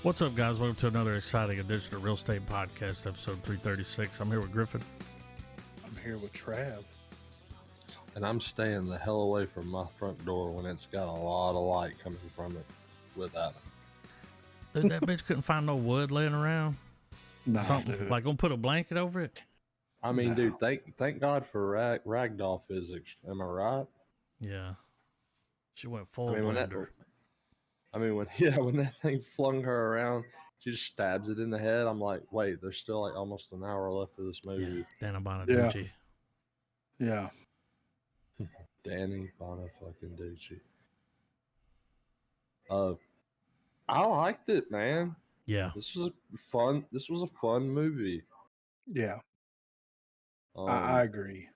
What's up, guys? Welcome to another exciting edition of Real Estate Podcast, episode 336. I'm here with Griffin. I'm here with Trav. And I'm staying the hell away from my front door when it's got a lot of light coming from it with Adam. Dude, that bitch couldn't find no wood laying around. Nah, Something dude. like gonna put a blanket over it. I mean, No. dude, thank God for ragdoll physics. Am I right? Yeah, she went full I mean, when blender. when that thing flung her around, she just stabs it in the head. I'm like, wait, there's still like almost an hour left of this movie. Yeah, Dana Bonaducci. Yeah. Danny Bonaducci. I liked it, man. Yeah, This was a fun movie. Yeah. Um, I agree.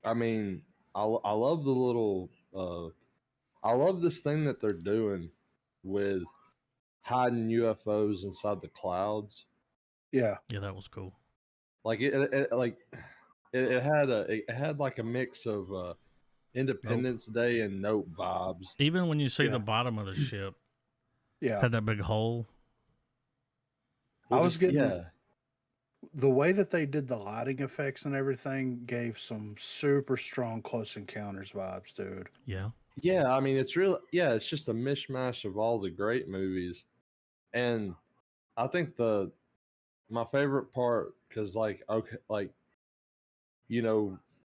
I mean, I love the little I love this thing that they're doing with hiding UFOs inside the clouds. Yeah. yeah, that was cool. Like it had like a mix of Independence Day and Nope vibes. Even when you see Yeah. the bottom of the ship Yeah. had that big hole. I was getting yeah. the way that they did the lighting effects and everything gave some super strong Close Encounters vibes, dude. Yeah, Yeah, I mean it's it's just a mishmash of all the great movies. And I think my favorite part, because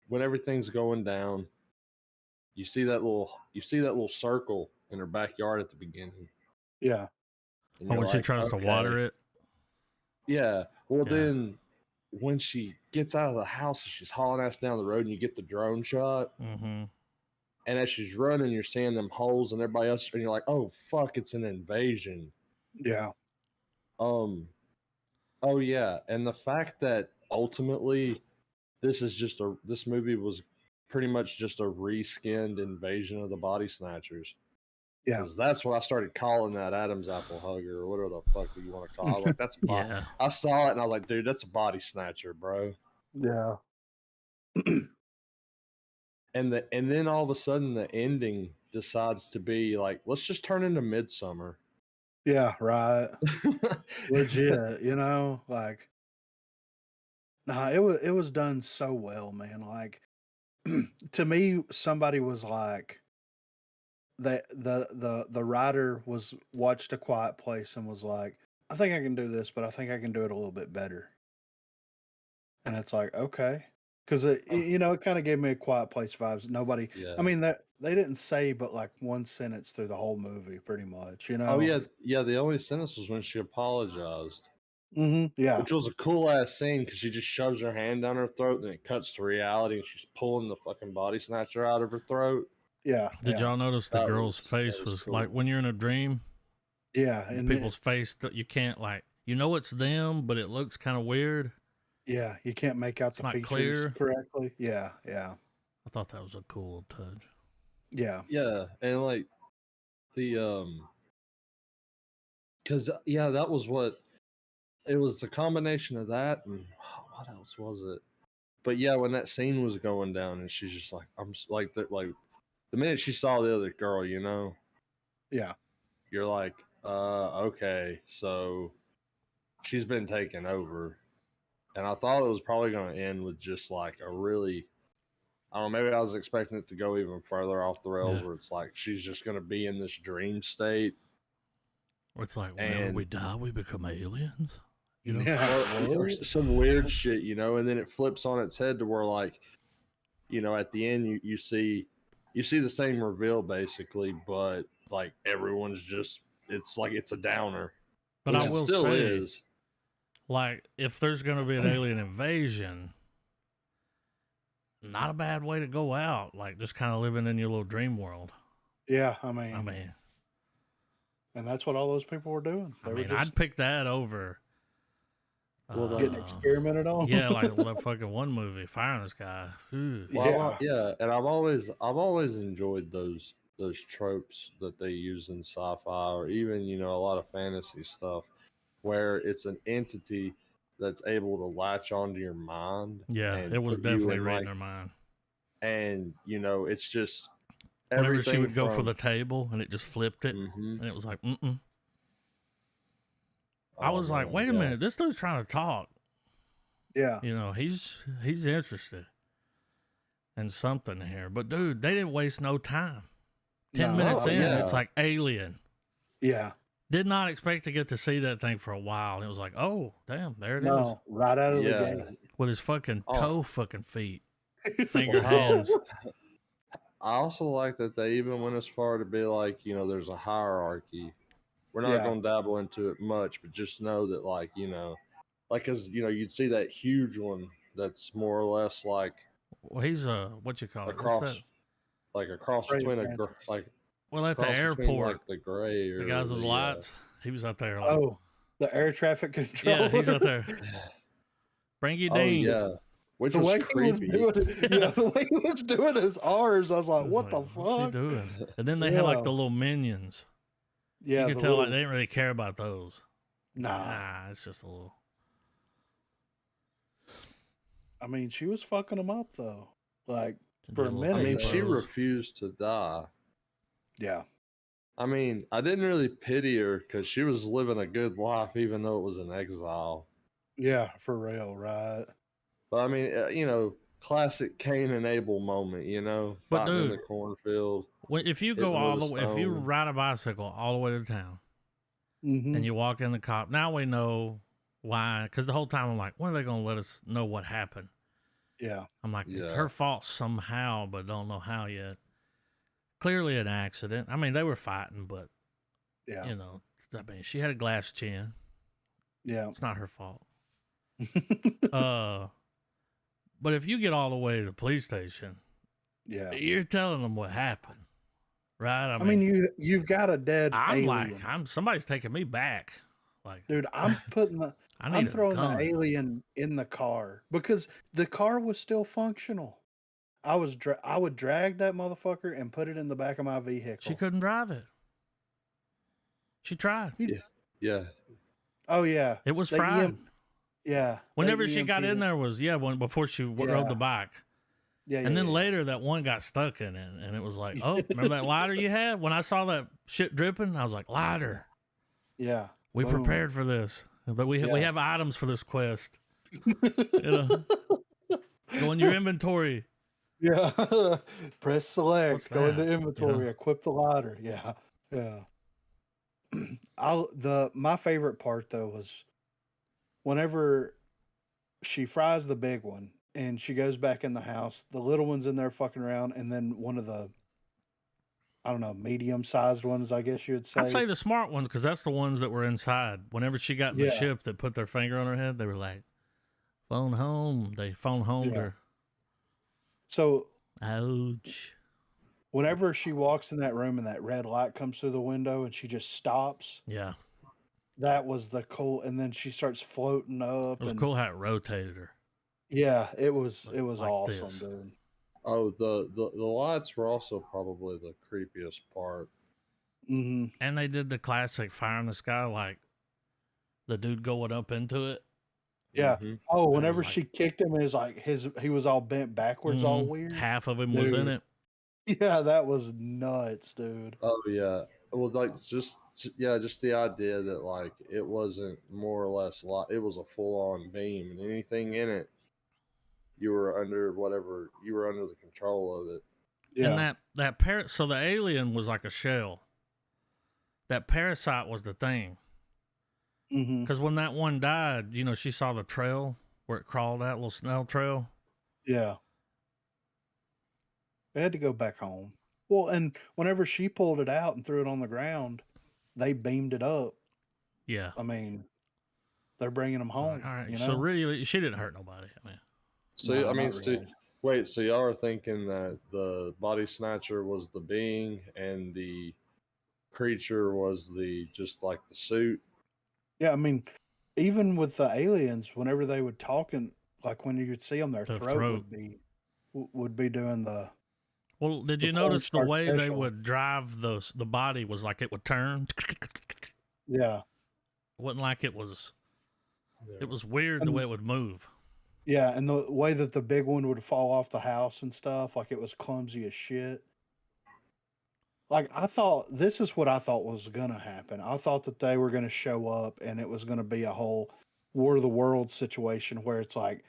when everything's going down, you see that little circle in her backyard at the beginning. Yeah. And oh, you're when she like, tries to water okay. it. Yeah. Well, Yeah. then when she gets out of the house and she's hauling ass down the road and you get the drone shot, Mm-hmm. and as she's running, you're seeing them holes and everybody else, and you're like, oh, fuck, it's an invasion. Yeah. Oh, yeah. And the fact that ultimately this movie was pretty much just a reskinned Invasion of the Body Snatchers. Yeah. Because that's what I started calling that Adam's apple hugger, or whatever the fuck do you want to call it. I was like, that's a body. Yeah, I saw it and I was like, dude, that's a body snatcher, bro. Yeah. And then all of a sudden the ending decides to be like, let's just turn into Midsummer. Yeah. Right. Legit. Like, nah, it was done so well, man. Like, to me, somebody was like, the writer watched A Quiet Place and was like, I think I can do this, but I think I can do it a little bit better. And it's like, okay, because it kind of gave me A Quiet Place vibes. Nobody, Yeah. I mean, that they didn't say but like one sentence through the whole movie, pretty much. Oh yeah. The only sentence was when she apologized, Yeah. which was a cool ass scene because she just shoves her hand down her throat, and it cuts to reality, and she's pulling the fucking body snatcher out of her throat. Yeah. did y'all notice the That girl's was- face that was was cool. like when you're in a dream? Yeah. And People's face that you can't it's them, but it looks kind of weird. yeah, you can't make out It's the not features clear. correctly. Yeah. Yeah. I thought that was a cool touch. Yeah. Yeah, and like the because that was what it was, a combination of that and what else was it? But yeah, when that scene was going down and she's just like, like the minute she saw the other girl, Yeah. you're like, okay, so she's been taken over. And I thought it was probably going to end with just like a really, I don't know, maybe I was expecting it to go even further off the rails, Yeah. where it's like she's just going to be in this dream state. It's like whenever And- we die, we become aliens. You know? Yeah. or some weird shit, and then it flips on its head to where, like, at the end you see the same reveal basically, but like everyone's just, it's like it's a downer. But which I it will still say, is. like, if there's going to be an alien invasion, not a bad way to go out. Like, just kind of living in your little dream world. Yeah. I mean, And that's what all those people were doing. They were just I'd pick that over. Well, getting experimented on. Yeah, like the fucking one movie, Fire in the Sky. Ooh. Well, and I've always enjoyed those tropes that they use in sci-fi, or even a lot of fantasy stuff, where it's an entity that's able to latch onto your mind. Yeah, and it was put you definitely in, reading like, her mind. And it's just Whenever she everything would go for from- the table and it just flipped it, Mhm. and it was like, mm-mm. I was like, man, wait a yeah. minute, this dude's trying to talk. Yeah. You know, he's interested in something here. But dude, they didn't waste no time. 10 No. minutes Oh, in, yeah. it's like Alien. Yeah. Did not expect to get to see that thing for a while. And it was like, oh, damn, there it is. No, right out of the Yeah. gate. With his fucking Oh. toe fucking feet. Finger Wow. hands. I also like that they even went as far to be like, you know, there's a hierarchy. We're not Yeah. going to dabble into it much, but just know that, like, you know, like, cause you know, you'd see that huge one that's more or less like Well, he's what you call it? What's across, that? like across Brave between Francis. like Well, at the across between airport, like the gray or the guys with the the, lights, he was out there like, Oh, the air traffic control. yeah, he's out there. Bring you Oh Dean. yeah, which The was way he was creepy. doing it, yeah, the way he was doing his R's, I was like, It's what the What's he fuck? doing? And then they had like Yeah. the little minions. Yeah, You could the tell like little- they didn't really care about those. nah. It's just a little. I mean, she was fucking him up though. Like, For a little minute, I mean, though. she throws. refused to die. yeah, I mean, I didn't really pity her because she was living a good life, even though it was in exile. yeah, for real, right? But I mean, you know, classic Cain and Abel moment. You know, But fighting in dude, the cornfield. If you Hitting go with all a the way, if you stone. ride a bicycle all the way to town Mm-hmm. and you walk in the cop, now we know why. Because the whole time I'm like, when are they going to let us know what happened? Yeah, I'm like, it's Yeah. her fault somehow, but don't know how yet. Clearly an accident. I mean, they were fighting, but, yeah, you know, I mean, she had a glass chin. yeah. It's not her fault. But if you get all the way to the police station, yeah. you're telling them what happened, right? I mean, you've got a dead I'm alien. like, somebody's taking me back. Like, Dude, I'm putting the I need I'm a throwing the gun. alien in the car because the car was still functional. I would drag that motherfucker and put it in the back of my vehicle. She couldn't drive it. She tried. Yeah, Oh yeah, It was They fried. yeah. Whenever they she got EMP'd in it. there was before she rode Yeah. the bike. Yeah, And then yeah. later that one got stuck in it, and it was like, oh, remember that lighter you had? When I saw that shit dripping, I was like, lighter. Yeah. We Boom. prepared for this, but we Yeah. have items for this quest. You know, go in your inventory. Yeah. Press select. What's Go into that? You inventory. know? Equip the lighter. Yeah. Yeah. My favorite part though was whenever she fries the big one and she goes back in the house, the little one's in there fucking around, and then one of the I don't know, medium sized ones, I guess you would say. I'd say the smart ones because that's the ones that were inside. Whenever she got in the Yeah. ship that put their finger on her head, they were like, phone home. They phone homed Yeah. her. So Ouch. whenever she walks in that room and that red light comes through the window and she just stops, Yeah. that was the cool. And then she starts floating up. It was and cool how it rotated her. Yeah, it was Like awesome, this. dude. Oh, the lights were also probably the creepiest part. Hmm. And they did the classic fire in the sky, like the dude going up into it. Yeah. Mhm. Oh, was whenever like- she kicked him, it was like he was all bent backwards, all Mhm. weird. Half of him was in Dude. it. Yeah, that was nuts, dude. Oh yeah. Well, like just the idea that like it wasn't more or less like it was a full on beam, and anything in it, you were under the control of it. Yeah. And so the alien was like a shell. That parasite was the thing. Hmm. Because when that one died, you know, she saw the trail where it crawled out, little snail trail. Yeah. They had to go back home. Well, and whenever she pulled it out and threw it on the ground, they beamed it up. Yeah. I mean, they're bringing them home. Like, all right. You So know? really, she didn't hurt nobody. I mean, So No, I mean, not really. wait. So y'all are thinking that the body snatcher was the being, and the creature was the just like the suit. Yeah, I mean, even with the aliens, whenever they would talk and like when you'd see them, their The throat, throat. would be doing the well, did The you porn notice the star way they special. would drive the body was like it would turn? yeah, It wasn't like it was. It was weird the And- way it would move. yeah, and the way that the big one would fall off the house and stuff, like it was clumsy as shit. like I thought this is what I thought was gonna happen. I thought that they were gonna show up and it was gonna be a whole War of the Worlds situation where it's like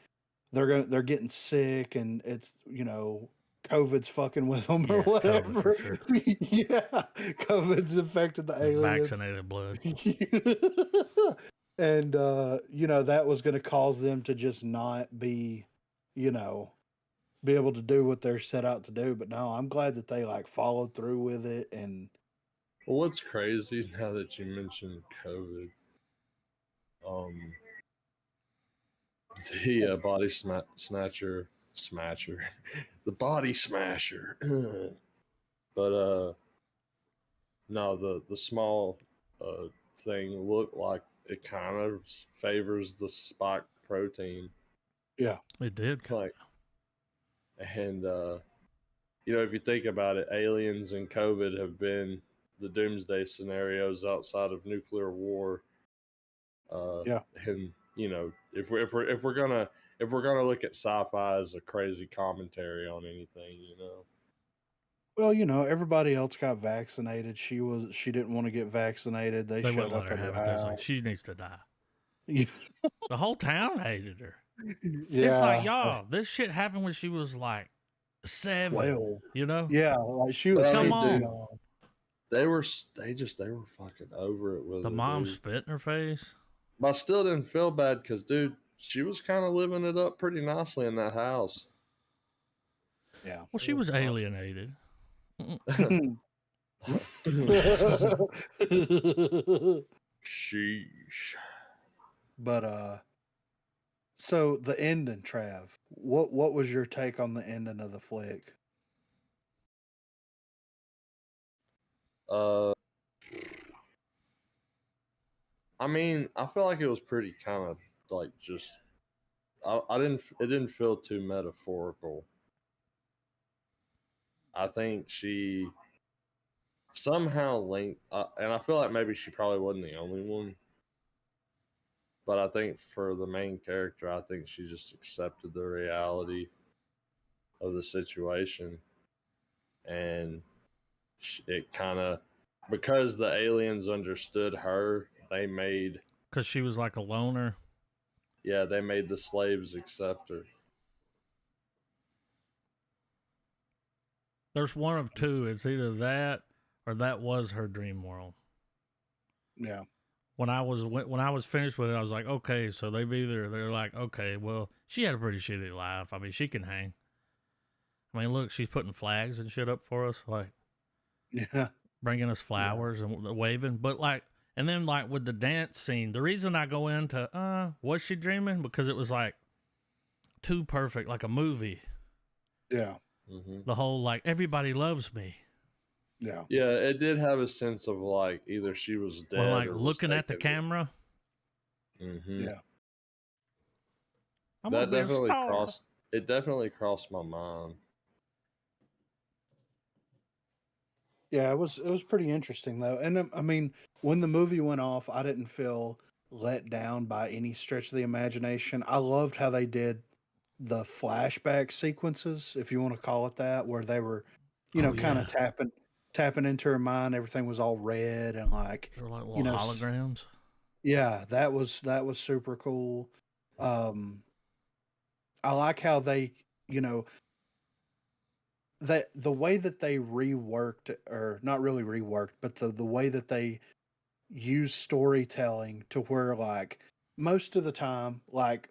they're getting sick and it's COVID's fucking with them or Yeah, COVID for whatever. sure. Yeah, COVID's infected the aliens. Vaccinated blood. And that was going to cause them to just not be be able to do what they're set out to do. But no, I'm glad that they like followed through with it. And Well, what's crazy now that you mentioned COVID, the body snatcher, the body smasher. But no, the small thing looked like it kind of favors the spike protein. yeah, It did. Like, and if you think about it, aliens and COVID have been the doomsday scenarios outside of nuclear war. Yeah. And if we're gonna look at sci-fi as a crazy commentary on anything, well, everybody else got vaccinated. She didn't want to get vaccinated. They They showed wouldn't let up her at her have it. They was like, house. she needs to die. Yeah. The whole town hated her. Yeah. It's like, y'all, this shit happened when she was like 7. Well, You know? yeah, like she was. Come super on. young. they were fucking over it with The her, mom dude. spit in her face. But I still didn't feel bad because, dude, she was kind of living it up pretty nicely in that house. Yeah. Well, she was alienated. Sheesh. But so the ending, Trav. What was your take on the ending of the flick? I mean, I feel like it was pretty kind of like just. It didn't feel too metaphorical. I think she somehow linked, and I feel like maybe she probably wasn't the only one. But I think for the main character, I think she just accepted the reality of the situation, and it kind of, because the aliens understood her, they made Because she was like a loner. they made the slaves accept her. There's one of two. It's either that or that was her dream world. Yeah. When I was finished with it, I was like, okay, so they're like, okay, well, she had a pretty shitty life. I mean, she can hang. I mean, look, she's putting flags and shit up for us, like Yeah. bringing us flowers and waving. But like, and then like with the dance scene, the reason I go into was she dreaming, because it was like too perfect, like a movie. Yeah. Mm-hmm. The whole like everybody loves me. Yeah. Yeah, it did have a sense of like either she was dead, Well, like or looking at the camera. Mm-hmm. Yeah. I'm That gonna be a definitely star. crossed. It definitely crossed my mind. Yeah, it was pretty interesting though. And I mean, when the movie went off, I didn't feel let down by any stretch of the imagination. I loved how they did the flashback sequences, if you want to call it that, where they were, Oh, kind yeah. of tapping into her mind. Everything was all red and like, They were like little holograms. yeah, that was super cool. I like how they, that the way that they reworked, or not really reworked, but the way that they use storytelling to where like most of the time, like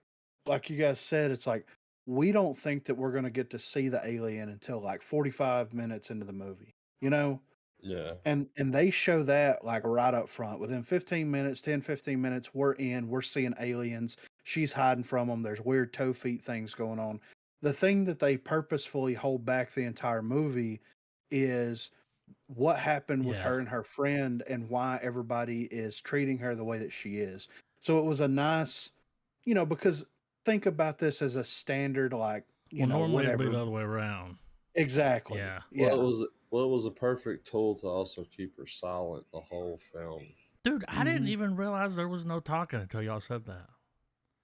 you guys said, it's like we don't think that we're going to get to see the alien until like 45 minutes into the movie, Yeah. and they show that like right up front. Within 15 minutes, 10-15 minutes, we're seeing aliens. She's hiding from them. There's weird toe feet things going on. The thing that they purposefully hold back the entire movie is what happened with Yeah. her and her friend, and why everybody is treating her the way that she is. So it was a nice, because think about this as a standard, like, Normally whatever. it'd be the other way around. Exactly. Yeah. Yeah. Well, it was a perfect tool to also keep her silent the whole film. Dude, I didn't Mhm. even realize there was no talking until y'all said that.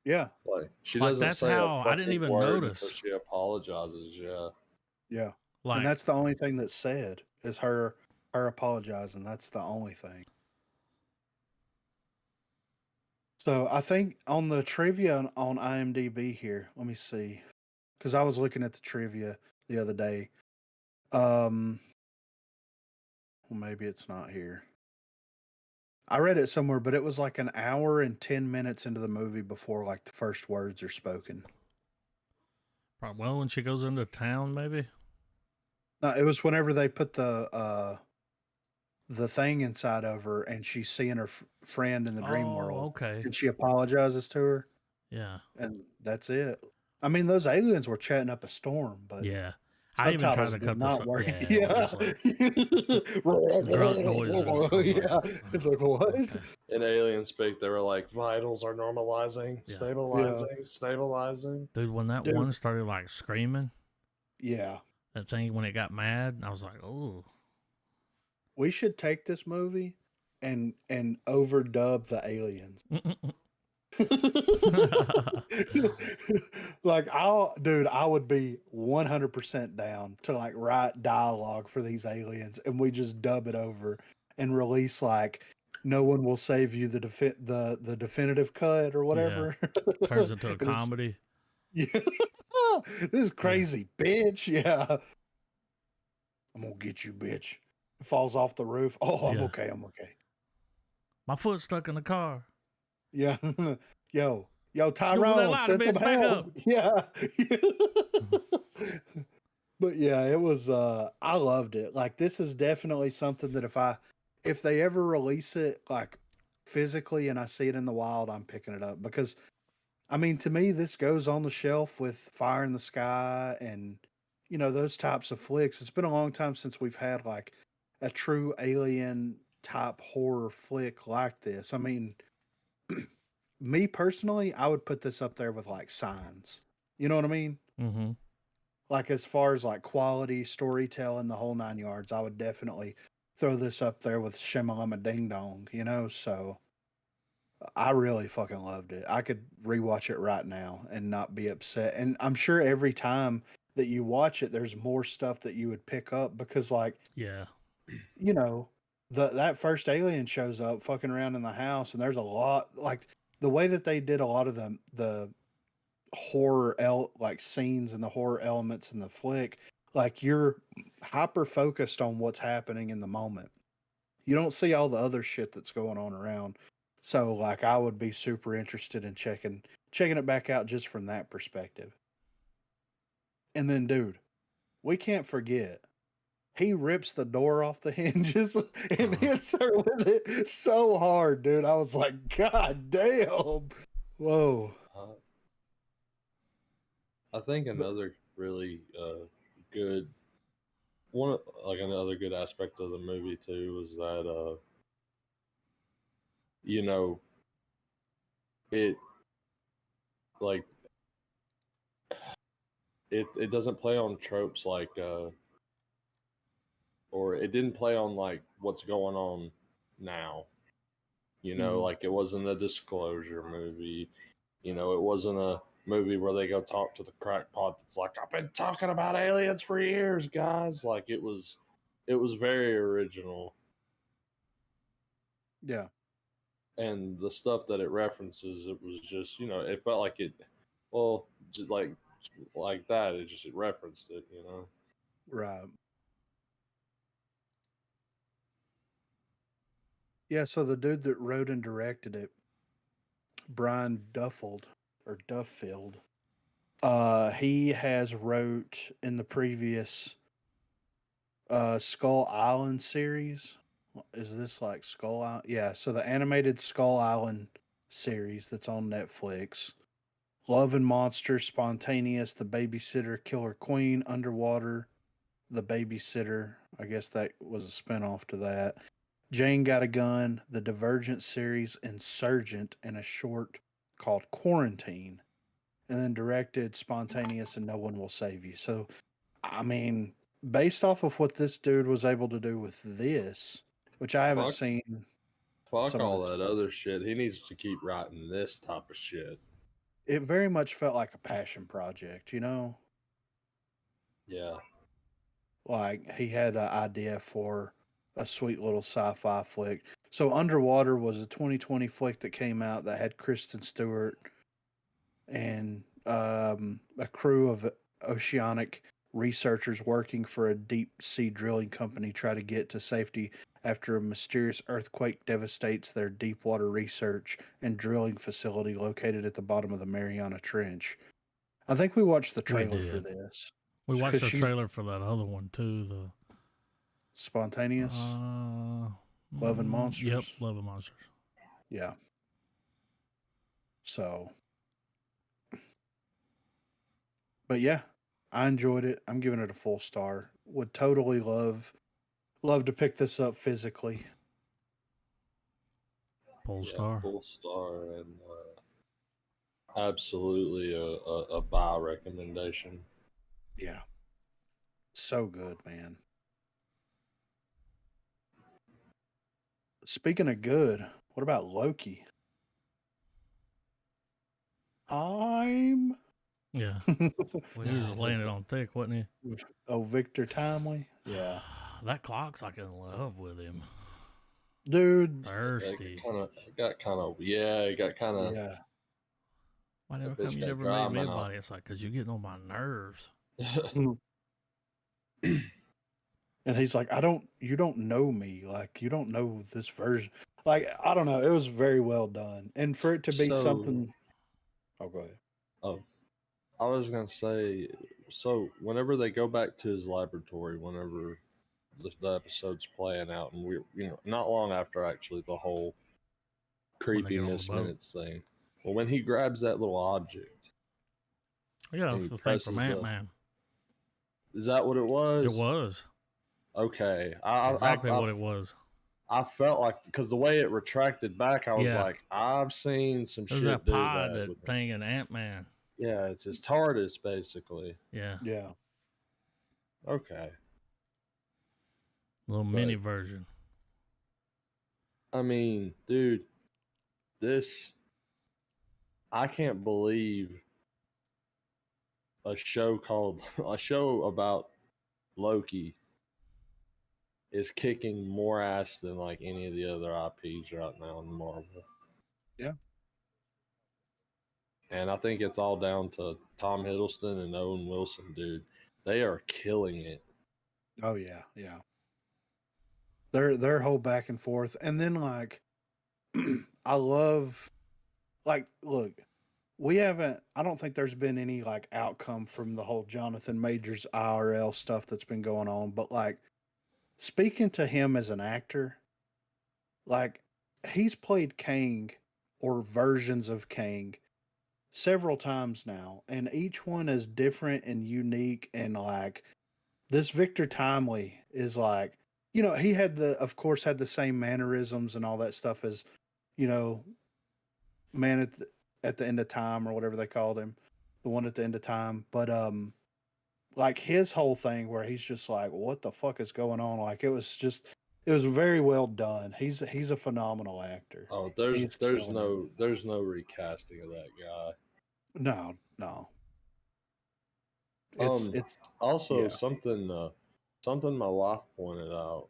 Yeah. Like she Like, doesn't that's say how a I didn't fucking even word notice. until she apologizes. Yeah. Yeah. Like, And that's the only thing that's said is her her apologizing. That's the only thing. So I think on the trivia on IMDb here, let me see, because I was looking at the trivia the other day. Well, maybe it's not here. I read it somewhere, but it was like an hour and 10 minutes into the movie before like the first words are spoken. Well, when she goes into town, maybe. No, it was whenever they put the thing inside of her and she's seeing her friend in the dream world. Okay. And she apologizes to her, Yeah. and that's it. I mean, those aliens were chatting up a storm, but Yeah. I even tried subtitles to did cut not the work. yeah, Yeah. grunt noises. I was Yeah. like, It's like, what? okay. In alien speak, they were like, vitals are normalizing, Yeah. stabilizing, stabilizing. Dude, when that Dude. one started like screaming, Yeah. that thing when it got mad, I was like, oh. We should take this movie and overdub the aliens. Like I would be 100% down to like write dialogue for these aliens and we just dub it over and release like No One Will Save You, the the definitive cut or whatever. Turns into a And it's- comedy. Yeah. This is crazy, bitch. Yeah. I'm gonna get you, bitch. Falls off the roof. Oh, I'm Yeah. okay. I'm okay. My foot's stuck in the car. Yeah. Yo, Scoop that Tyrone, ladder, send some bitch, back help. Yeah. But yeah, it was I loved it. Like this is definitely something that if they ever release it like physically and I see it in the wild, I'm picking it up because I mean to me this goes on the shelf with Fire in the Sky and you know those types of flicks. It's been a long time since we've had like a true alien type horror flick like this. I mean, me personally, I would put this up there with like Signs. You know what I mean? Mm-hmm. Like as far as like quality storytelling, the whole 9 yards, I would definitely throw this up there with Shimalama Ding Dong. You know, so I really fucking loved it. I could rewatch it right now and not be upset. And I'm sure every time that you watch it, there's more stuff that you would pick up because, like, Yeah. you know, that first alien shows up fucking around in the house, and there's a lot like the way that they did a lot of the horror like scenes and the horror elements in the flick. Like you're hyper focused on what's happening in the moment. You don't see all the other shit that's going on around. So like I would be super interested in checking it back out just from that perspective. And then dude, we can't forget he rips the door off the hinges and hits her with it so hard, dude. I was like, God damn. Whoa. I think another really good another good aspect of the movie too was that you know it like it doesn't play on tropes like or it didn't play on like what's going on now. You know, Mhm. like it wasn't a disclosure movie. You know, it wasn't a movie where they go talk to the crackpot that's like, I've been talking about aliens for years, guys. Like it was very original. Yeah. And the stuff that it references, it was just, you know, it felt like it well, just like that, it referenced it, you know. Right. Yeah, so the dude that wrote and directed it, Brian Duffield, he has wrote in the previous Skull Island series. Is this like Skull Island? Yeah, so the animated Skull Island series that's on Netflix. Love and Monsters, Spontaneous, The Babysitter, Killer Queen, Underwater, The Babysitter. I guess that was a spinoff to that. Jane Got a Gun, the Divergent series, Insurgent, and a short called Quarantine. And then directed Spontaneous and No One Will Save You. So, I mean, based off of what this dude was able to do with this, which I haven't Fuck. seen. Fuck some of all the that stuff. other shit. He needs to keep writing this type of shit. It very much felt like a passion project, you know? Yeah. Like he had an idea for a sweet little sci-fi flick. So Underwater was a 2020 flick that came out that had Kristen Stewart and a crew of oceanic researchers working for a deep sea drilling company try to get to safety after a mysterious earthquake devastates their deep water research and drilling facility located at the bottom of the Mariana Trench. I think we watched the We trailer for did. this. We watched 'Cause the she's trailer for that other one too. The Spontaneous Love and Monsters. Yep, Love and Monsters. Yeah. So, but yeah, I enjoyed it. I'm giving it a full star. Would totally love to pick this up physically. Full Yeah, star. full star, and absolutely a buy recommendation. Yeah. So good, man. Speaking of good, what about Loki? I'm Yeah. Well, he was laying it on thick, wasn't he? Oh, Victor Timely. Yeah. That clock's like in love with him. Dude. Thirsty. It got kind of Yeah. Why that never bitch come you got never dry made me a mouth. body? It's like, because you're getting on my nerves. And he's like, you don't know me. Like, you don't know this version. Like, I don't know. It was very well done. And for it to be So- something. Oh, go ahead. Oh, I was gonna say, so whenever they go back to his laboratory, whenever the episode's playing out, and not long after actually the whole When they creepy get on the Miss boat. Minutes thing. Well, when he grabs that little object, Yeah, And it's he the thing from presses the- Ant Man. is that what it was? It was. Okay, Exactly what it was. I felt like, because the way it retracted back, I was Yeah. like, I've seen some It was shit that do pod, that. that with him. thing in Ant Man. Yeah, it's his TARDIS basically. Yeah. Yeah. Okay. Little mini version. I mean, dude, I can't believe a show about Loki is kicking more ass than like any of the other IPs right now in Marvel. Yeah. And I think it's all down to Tom Hiddleston and Owen Wilson, dude. They are killing it. Oh yeah, yeah. Their whole back and forth, and then like, I love, like, look, we haven't. I don't think there's been any like outcome from the whole Jonathan Majors IRL stuff that's been going on, but like, speaking to him as an actor, like, he's played Kang or versions of Kang several times now, and each one is different and unique, and like, this Victor Timely is like, he of course, had the same mannerisms and all that stuff as, man at the end of time, or whatever they called him, the one at the end of time. But like, his whole thing where he's just like, what the fuck is going on? Like, it was very well done. He's a phenomenal actor. Oh, He's there's killing no recasting of that guy. No. It's Also yeah. something my wife pointed out.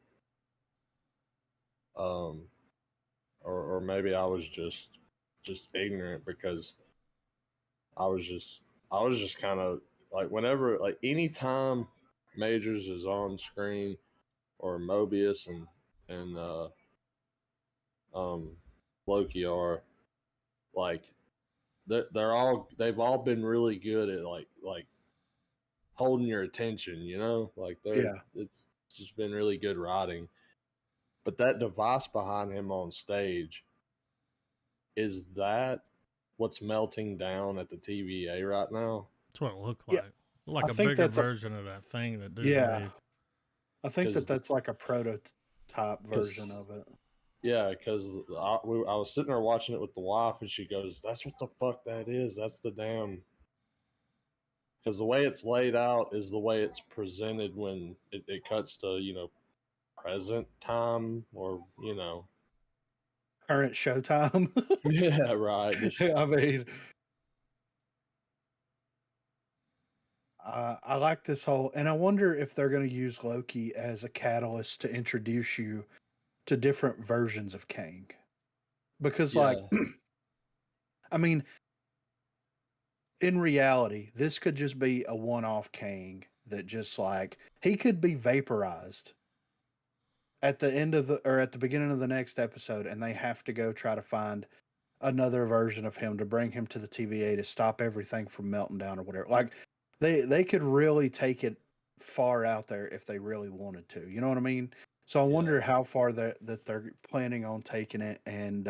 Or maybe I was just ignorant, because I was just kind of like, whenever, like, anytime Majors is on screen, or Mobius and Loki are, like, they've all been really good at like holding your attention, like Yeah. it's just been really good writing. But that device behind him on stage, is that what's melting down at the TVA right now? That's what it looked Yeah, like. Like I a think bigger that's a- version of that thing that dude Yeah. made. I think 'Cause that's like a prototype version 'cause- of it. Yeah, because I was sitting there watching it with the wife, and she goes, "That's what the fuck that is. That's the damn." Because the way it's laid out is the way it's presented when it cuts to present time, or Current Showtime. yeah, right. I mean, I like this whole, and I wonder if they're going to use Loki as a catalyst to introduce you to different versions of Kang. Because, like, Yeah, I mean, in reality, this could just be a one-off Kang that just like he could be vaporized at the end of the or at the beginning of the next episode, and they have to go try to find another version of him to bring him to the TVA to stop everything from melting down or whatever. Like they could really take it far out there if they really wanted to. You know what I mean? So I yeah. wonder how far that they're planning on taking it and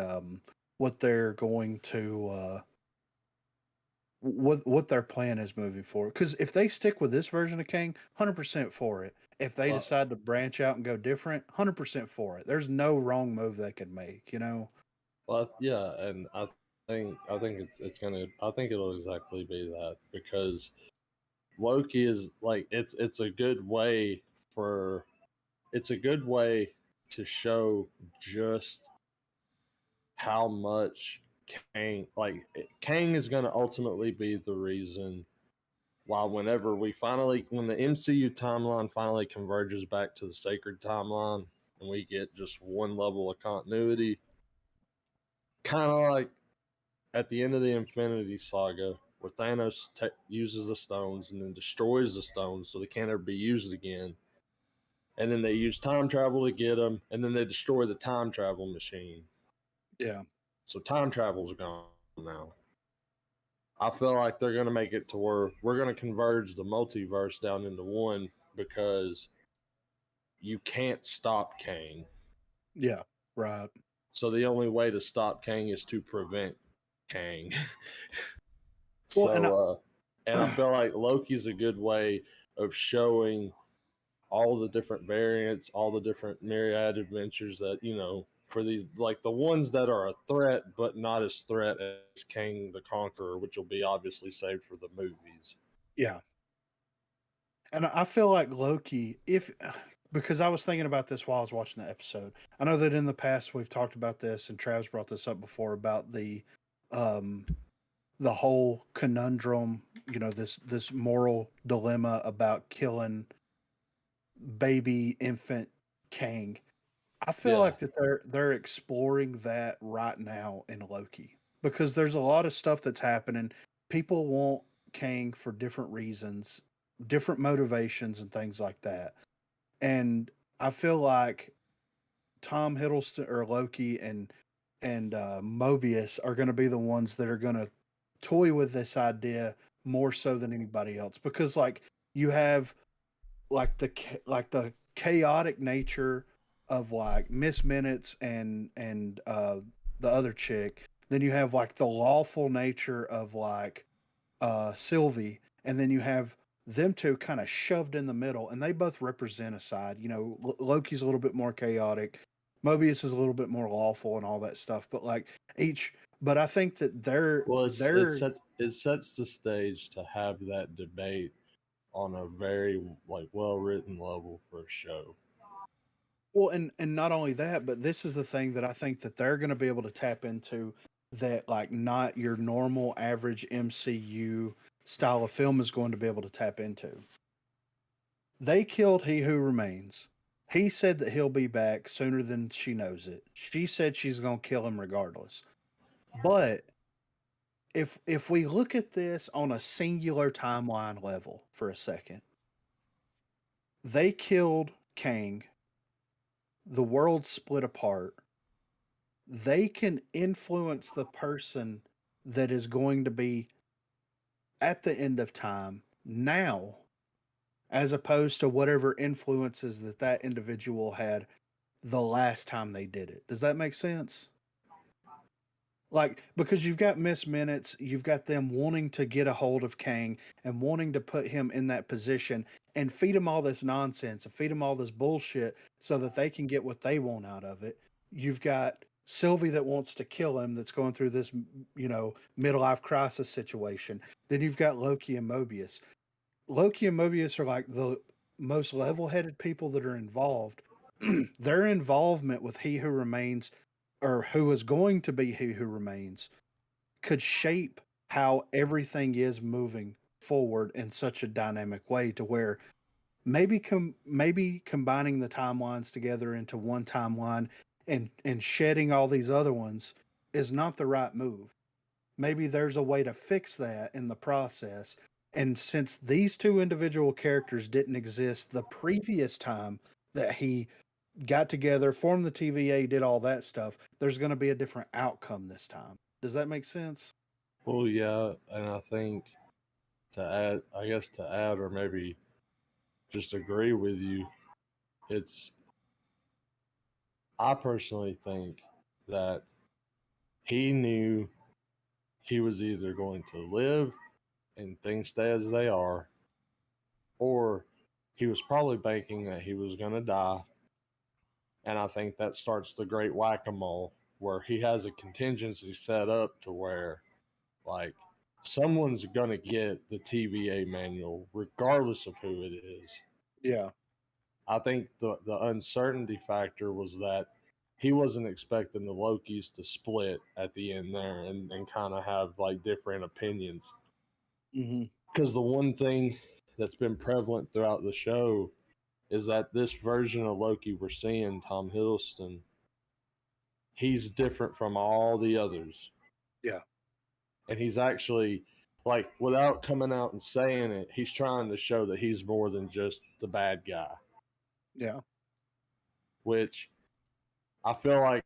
what they're going to what their plan is moving forward. Because if they stick with this version of Kang, 100% for it. If they Well, decide to branch out and go different, 100% for it. There's no wrong move they could make. You know? yeah, and I think it's gonna. I think it'll exactly be that because Loki is like it's a good way for it's a good way to show just how much Kang is going to ultimately be the reason why whenever when the MCU timeline finally converges back to the sacred timeline and we get just one level of continuity, kind of like at the end of the Infinity Saga where Thanos uses the stones and then destroys the stones so they can't ever be used again. And then they use time travel to get them, and then they destroy the time travel machine. Yeah. So time travel's gone now. I feel like they're going to make it to where we're going to converge the multiverse down into one because you can't stop Kang. Yeah. Right. So the only way to stop Kang is to prevent Kang. Well, and And I feel like Loki's a good way of showing all the different variants, all the different myriad adventures that, for these, like the ones that are a threat, but not as threat as Kang the Conqueror, which will be obviously saved for the movies. yeah. And I feel like Loki, if because I was thinking about this while I was watching the episode. I know that in the past we've talked about this, and Trav's brought this up before about um, the whole conundrum. You know, this moral dilemma about killing baby infant Kang. I feel Yeah. like that they're exploring that right now in Loki because there's a lot of stuff that's happening. People want Kang for different reasons, different motivations, and things like that. And I feel like Tom Hiddleston or Loki and Mobius are going to be the ones that are going to toy with this idea more so than anybody else because like you have like the chaotic nature of like Miss Minutes and the other chick. Then you have like the lawful nature of like Sylvie, and then you have them two kind of shoved in the middle, and they both represent a side. You know, Loki's a little bit more chaotic, Mobius is a little bit more lawful, and all that stuff. But like each, but I think that Well, they're it sets the stage to have that debate on a very like well written level for a show. well, and not only that, but this is the thing that I think that they're going to be able to tap into that like not your normal average MCU style of film is going to be able to tap into. They killed He Who Remains. He said that he'll be back sooner than she knows it. She said she's going to kill him regardless. But if we look at this on a singular timeline level for a second, they killed Kang. The world split apart. They can influence the person that is going to be at the end of time now, as opposed to whatever influences that individual had the last time they did it. Does that make sense? Like, because you've got Miss Minutes, you've got them wanting to get a hold of Kang and wanting to put him in that position and feed him all this nonsense and feed him all this bullshit so that they can get what they want out of it. You've got Sylvie that wants to kill him, that's going through this, midlife crisis situation. Then you've got Loki and Mobius. Loki and Mobius are like the most level headed people that are involved. Their involvement with He Who Remains, or who is going to be He Who Remains, could shape how everything is moving forward in such a dynamic way to where maybe combining the timelines together into one timeline and shedding all these other ones is not the right move. Maybe there's a way to fix that in the process. And since these two individual characters didn't exist the previous time that he got together, formed the TVA, did all that stuff, there's going to be a different outcome this time. Does that make sense? Well, yeah, and I think to add, or maybe just agree with you, I personally think that he knew he was either going to live and things stay as they are, or he was probably banking that he was going to die. And I think that starts the great whack a mole where he has a contingency set up to where, like, someone's going to get the TVA manual regardless of who it is. Yeah. I think the uncertainty factor was that he wasn't expecting the Lokis to split at the end there and kind of have like different opinions. Mm-hmm. Because the one thing that's been prevalent throughout the show is that this version of Loki we're seeing, Tom Hiddleston, he's different from all the others. Yeah. And he's actually, like, without coming out and saying it, he's trying to show that he's more than just the bad guy. Yeah. Which I feel like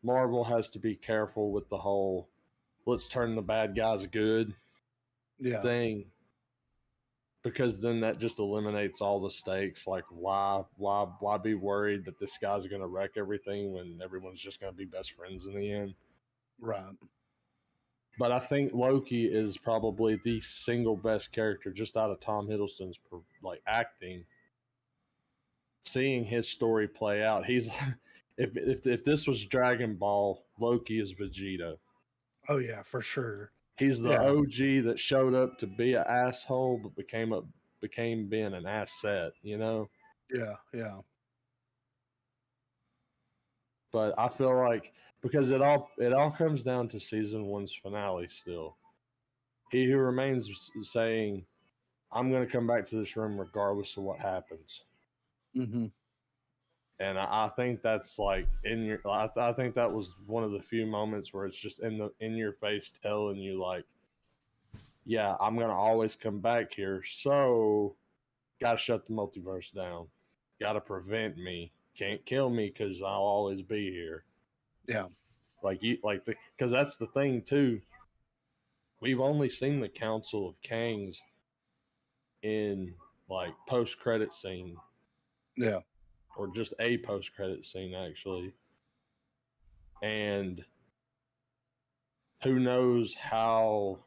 Marvel has to be careful with the whole let's turn the bad guys good thing, because then that just eliminates all the stakes. Like, why be worried that this guy's going to wreck everything when everyone's just going to be best friends in the end? Right. But I think Loki is probably the single best character just out of Tom Hiddleston's like acting. Seeing his story play out, he's if this was Dragon Ball, Loki is Vegeta. Oh yeah, for sure. He's the OG that showed up to be an asshole, but became being an asset, you know? Yeah, yeah. But I feel like because it all comes down to season 1's finale still. He who remains saying, I'm going to come back to this room regardless of what happens. Mm-hmm. And I think that's like I think that was one of the few moments where it's just in your face telling you, like, yeah, I'm going to always come back here. So got to shut the multiverse down. Got to prevent me. Can't kill me because I'll always be here. Yeah. Because that's the thing too. We've only seen the Council of Kangs in like post-credit scene. Yeah. Or just a post-credit scene, actually. And who knows how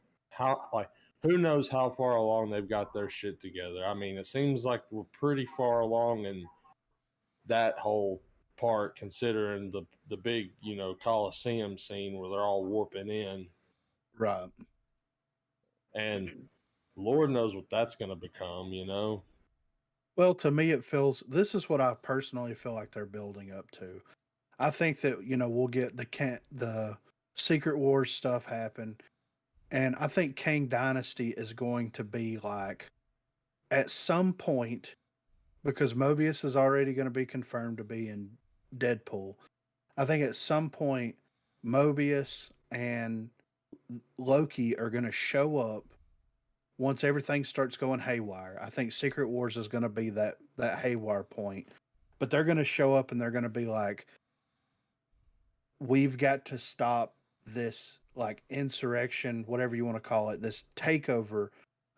who knows how far along they've got their shit together. I mean, it seems like we're pretty far along in that whole part, considering the big, Coliseum scene where they're all warping in. Right. And Lord knows what that's going to become, you know? Well, to me, this is what I personally feel like they're building up to. I think that, we'll get the Secret Wars stuff happen. And I think Kang Dynasty is going to be like, at some point, because Mobius is already going to be confirmed to be in Deadpool. I think at some point, Mobius and Loki are going to show up once everything starts going haywire. I think Secret Wars is going to be that haywire point. But they're going to show up and they're going to be like, we've got to stop this, like, insurrection, whatever you want to call it, this takeover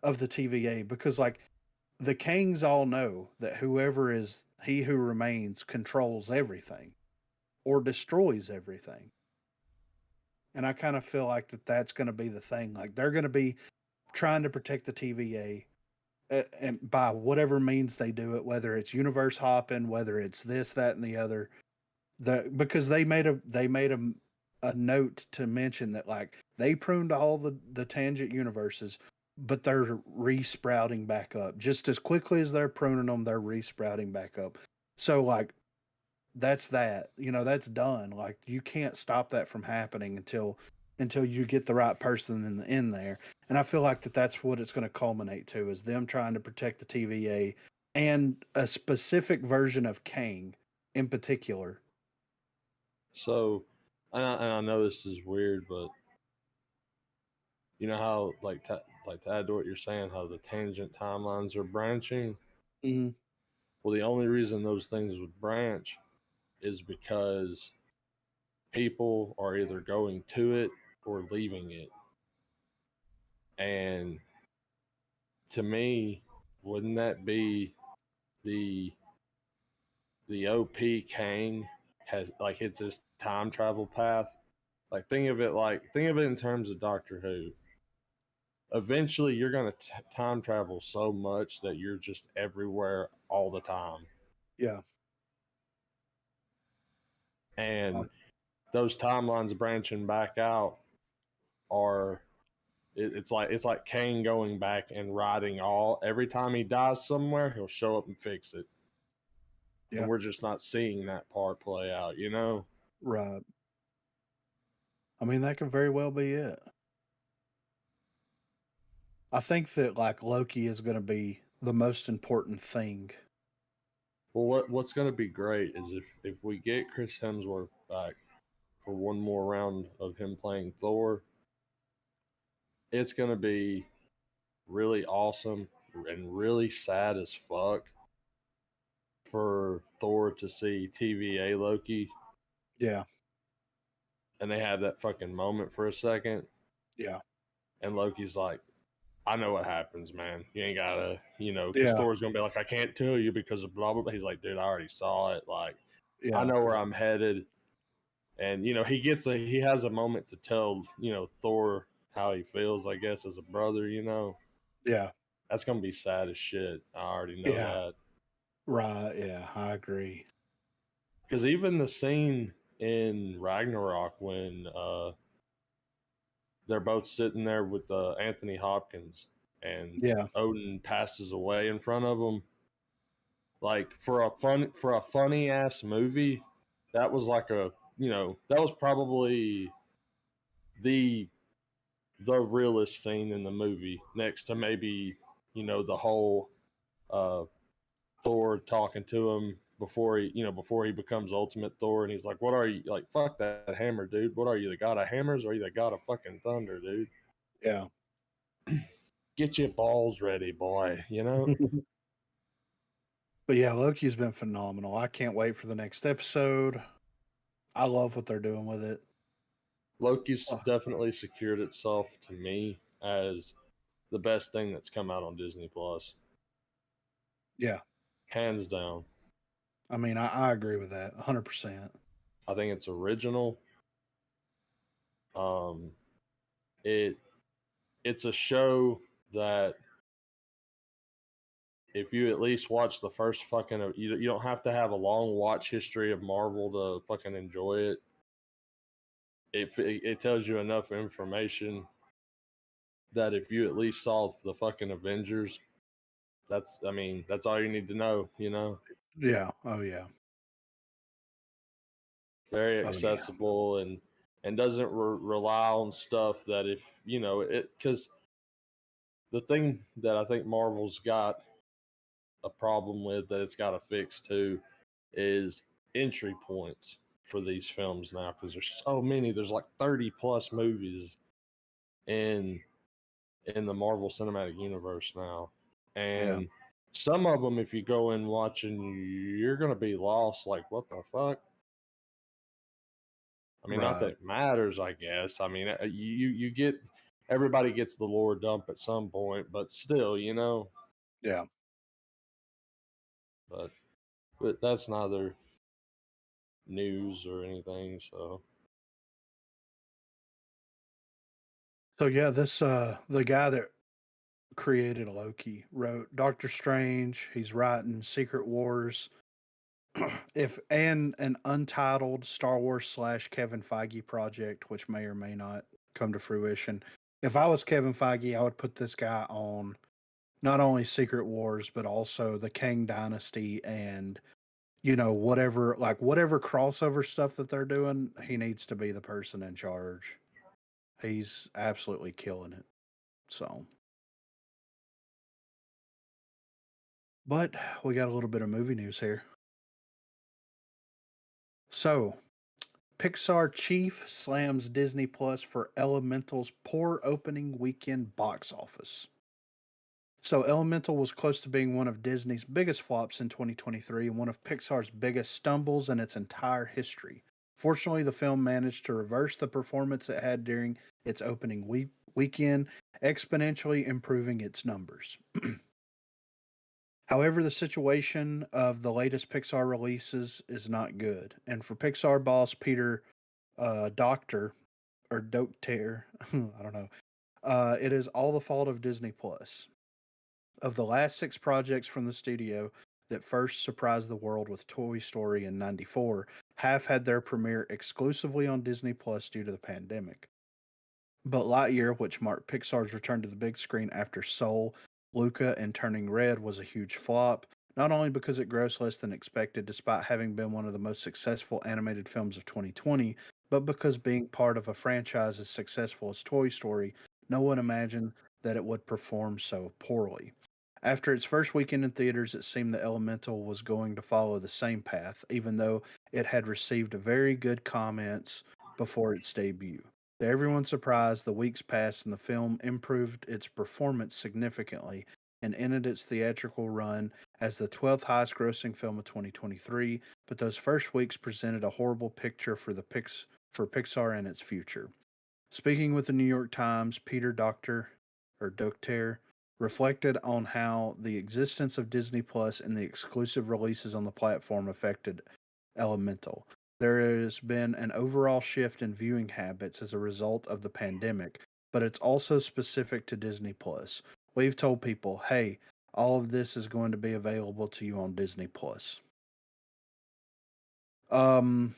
of the TVA, because, like, the Kangs all know that whoever is he who remains controls everything or destroys everything. And I kind of feel like that's going to be the thing. Like, they're going to be trying to protect the TVA, and by whatever means they do it, whether it's universe hopping, whether it's this, that, and the other. Because they made a note to mention that, like, they pruned all the tangent universes, but they're resprouting back up just as quickly as they're pruning them. They're resprouting back up. So, like, that's that. That's done. Like, you can't stop that from happening until until you get the right person in there. And I feel like that's what it's going to culminate to, is them trying to protect the TVA and a specific version of Kang in particular. So, and I know this is weird, but you know how like to add to what you're saying, how the tangent timelines are branching. Mm-hmm. Well, the only reason those things would branch is because people are either going to it or leaving it. And to me, wouldn't that be the OP Kang has like it's his time travel path? Like think of it in terms of Doctor Who. Eventually, you're gonna time travel so much that you're just everywhere all the time, Yeah. and those timelines branching back out are it's like Kane going back and writing all every time he dies somewhere, he'll show up and fix it. Yeah. And we're just not seeing that part play out, you know? Right. I mean, that could very well be it. I think that like Loki is going to be the most important thing. Well, what's going to be great is if we get Chris Hemsworth back for one more round of him playing Thor, it's going to be really awesome and really sad as fuck for Thor to see TVA Loki. Yeah. And they have that fucking moment for a second. Yeah. And Loki's like, I know what happens, man. You ain't gotta, because Yeah. Thor's gonna be like, I can't tell you because of blah blah blah. He's like, dude, I already saw it. Like, Yeah. I know where I'm headed. And he has a moment to tell Thor how he feels, I guess, as a brother. Yeah. That's gonna be sad as shit. I already know Yeah. that. Right. Yeah. I agree. Because even the scene in Ragnarok when they're both sitting there with Anthony Hopkins and Yeah. Odin passes away in front of them. Like for a funny ass movie, that was like that was probably the realest scene in the movie, next to maybe the whole Thor talking to him before he becomes Ultimate Thor, and he's like, "What are you like? Fuck that hammer, dude. What are you, the god of hammers, or are you the god of fucking thunder, dude? Yeah. Get your balls ready, boy." But yeah, Loki's been phenomenal. I can't wait for the next episode. I love what they're doing with it. Loki's Oh, definitely secured itself to me as the best thing that's come out on Disney Plus, yeah. hands down. I mean, I agree with that 100%. I think it's original. Um, it's a show that if you at least watch the first fucking, you don't have to have a long watch history of Marvel to fucking enjoy it. It tells you enough information that if you at least saw the fucking Avengers, that's all you need to know. Yeah. Oh, yeah. Very Oh, yeah. accessible and doesn't rely on stuff that if it, because the thing that I think Marvel's got a problem with that it's got to fix too is entry points for these films now, because there's so many. There's like 30 plus movies in the Marvel Cinematic Universe now, and Yeah. some of them, if you go in watching, you're gonna be lost. Like, what the fuck? I mean, not that Right. it matters, I guess. I mean, you get, everybody gets the lore dump at some point, but still, Yeah. But that's neither news or anything. So So yeah, this the guy that created Loki wrote Doctor Strange. He's writing Secret Wars. If and an untitled Star Wars / Kevin Feige project, which may or may not come to fruition. If I was Kevin Feige, I would put this guy on not only Secret Wars, but also the Kang Dynasty and whatever crossover stuff that they're doing. He needs to be the person in charge. He's absolutely killing it. So, but we got a little bit of movie news here. So, Pixar chief slams Disney Plus for Elemental's poor opening weekend box office. So, Elemental was close to being one of Disney's biggest flops in 2023 and one of Pixar's biggest stumbles in its entire history. Fortunately, the film managed to reverse the performance it had during its opening weekend, exponentially improving its numbers. However, the situation of the latest Pixar releases is not good. And for Pixar boss Peter Doctor or Docter, I don't know, it is all the fault of Disney Plus. Of the last 6 projects from the studio that first surprised the world with Toy Story in '94, half had their premiere exclusively on Disney Plus due to the pandemic. But Lightyear, which marked Pixar's return to the big screen after Soul, Luca, and Turning Red, was a huge flop, not only because it grossed less than expected despite having been one of the most successful animated films of 2020, but because being part of a franchise as successful as Toy Story, no one imagined that it would perform so poorly. After its first weekend in theaters, it seemed that Elemental was going to follow the same path, even though it had received very good comments before its debut. To everyone's surprise, the weeks passed and the film improved its performance significantly and ended its theatrical run as the 12th highest grossing film of 2023, but those first weeks presented a horrible picture for Pixar and its future. Speaking with the New York Times, Peter Docter reflected on how the existence of Disney Plus and the exclusive releases on the platform affected Elemental. There has been an overall shift in viewing habits as a result of the pandemic, but it's also specific to Disney Plus. We've told people, hey, all of this is going to be available to you on Disney Plus. Um,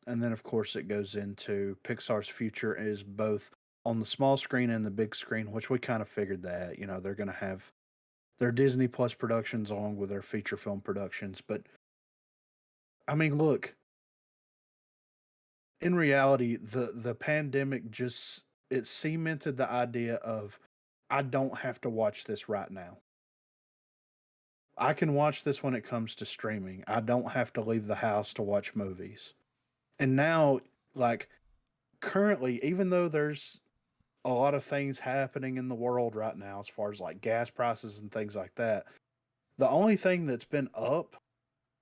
and then of course it goes into Pixar's future is both on the small screen and the big screen, which we kind of figured that, they're going to have their Disney Plus productions along with their feature film productions, but I mean, look, in reality, the pandemic just it cemented the idea of I don't have to watch this right now. I can watch this when it comes to streaming. I don't have to leave the house to watch movies. And now, like currently, even though there's a lot of things happening in the world right now as far as like gas prices and things like that, the only thing that's been up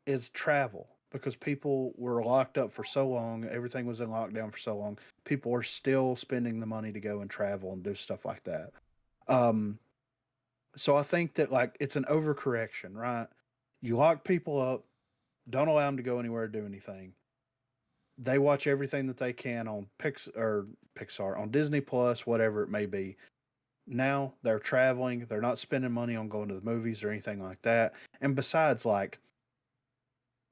is travel because people were locked up for so long. Everything was in lockdown for so long. People are still spending the money to go and travel and do stuff like that. Um, so I think that like it's an overcorrection, right? You lock people up, don't allow them to go anywhere or do anything. They watch everything that they can on Pixar, on Disney Plus, whatever it may be. Now they're traveling, they're not spending money on going to the movies or anything like that. And besides, like,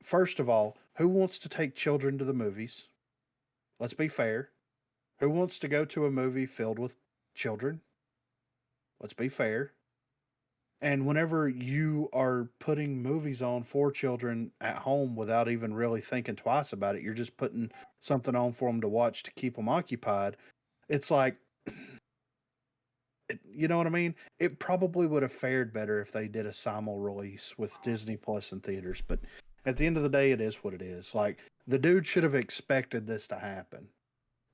first of all, who wants to take children to the movies? Let's be fair. Who wants to go to a movie filled with children? Let's be fair. And whenever you are putting movies on for children at home without even really thinking twice about it, you're just putting something on for them to watch to keep them occupied. It's like, you know what I mean? It probably would have fared better if they did a simul release with Disney Plus in theaters, but at the end of the day, it is what it is. Like, the dude should have expected this to happen.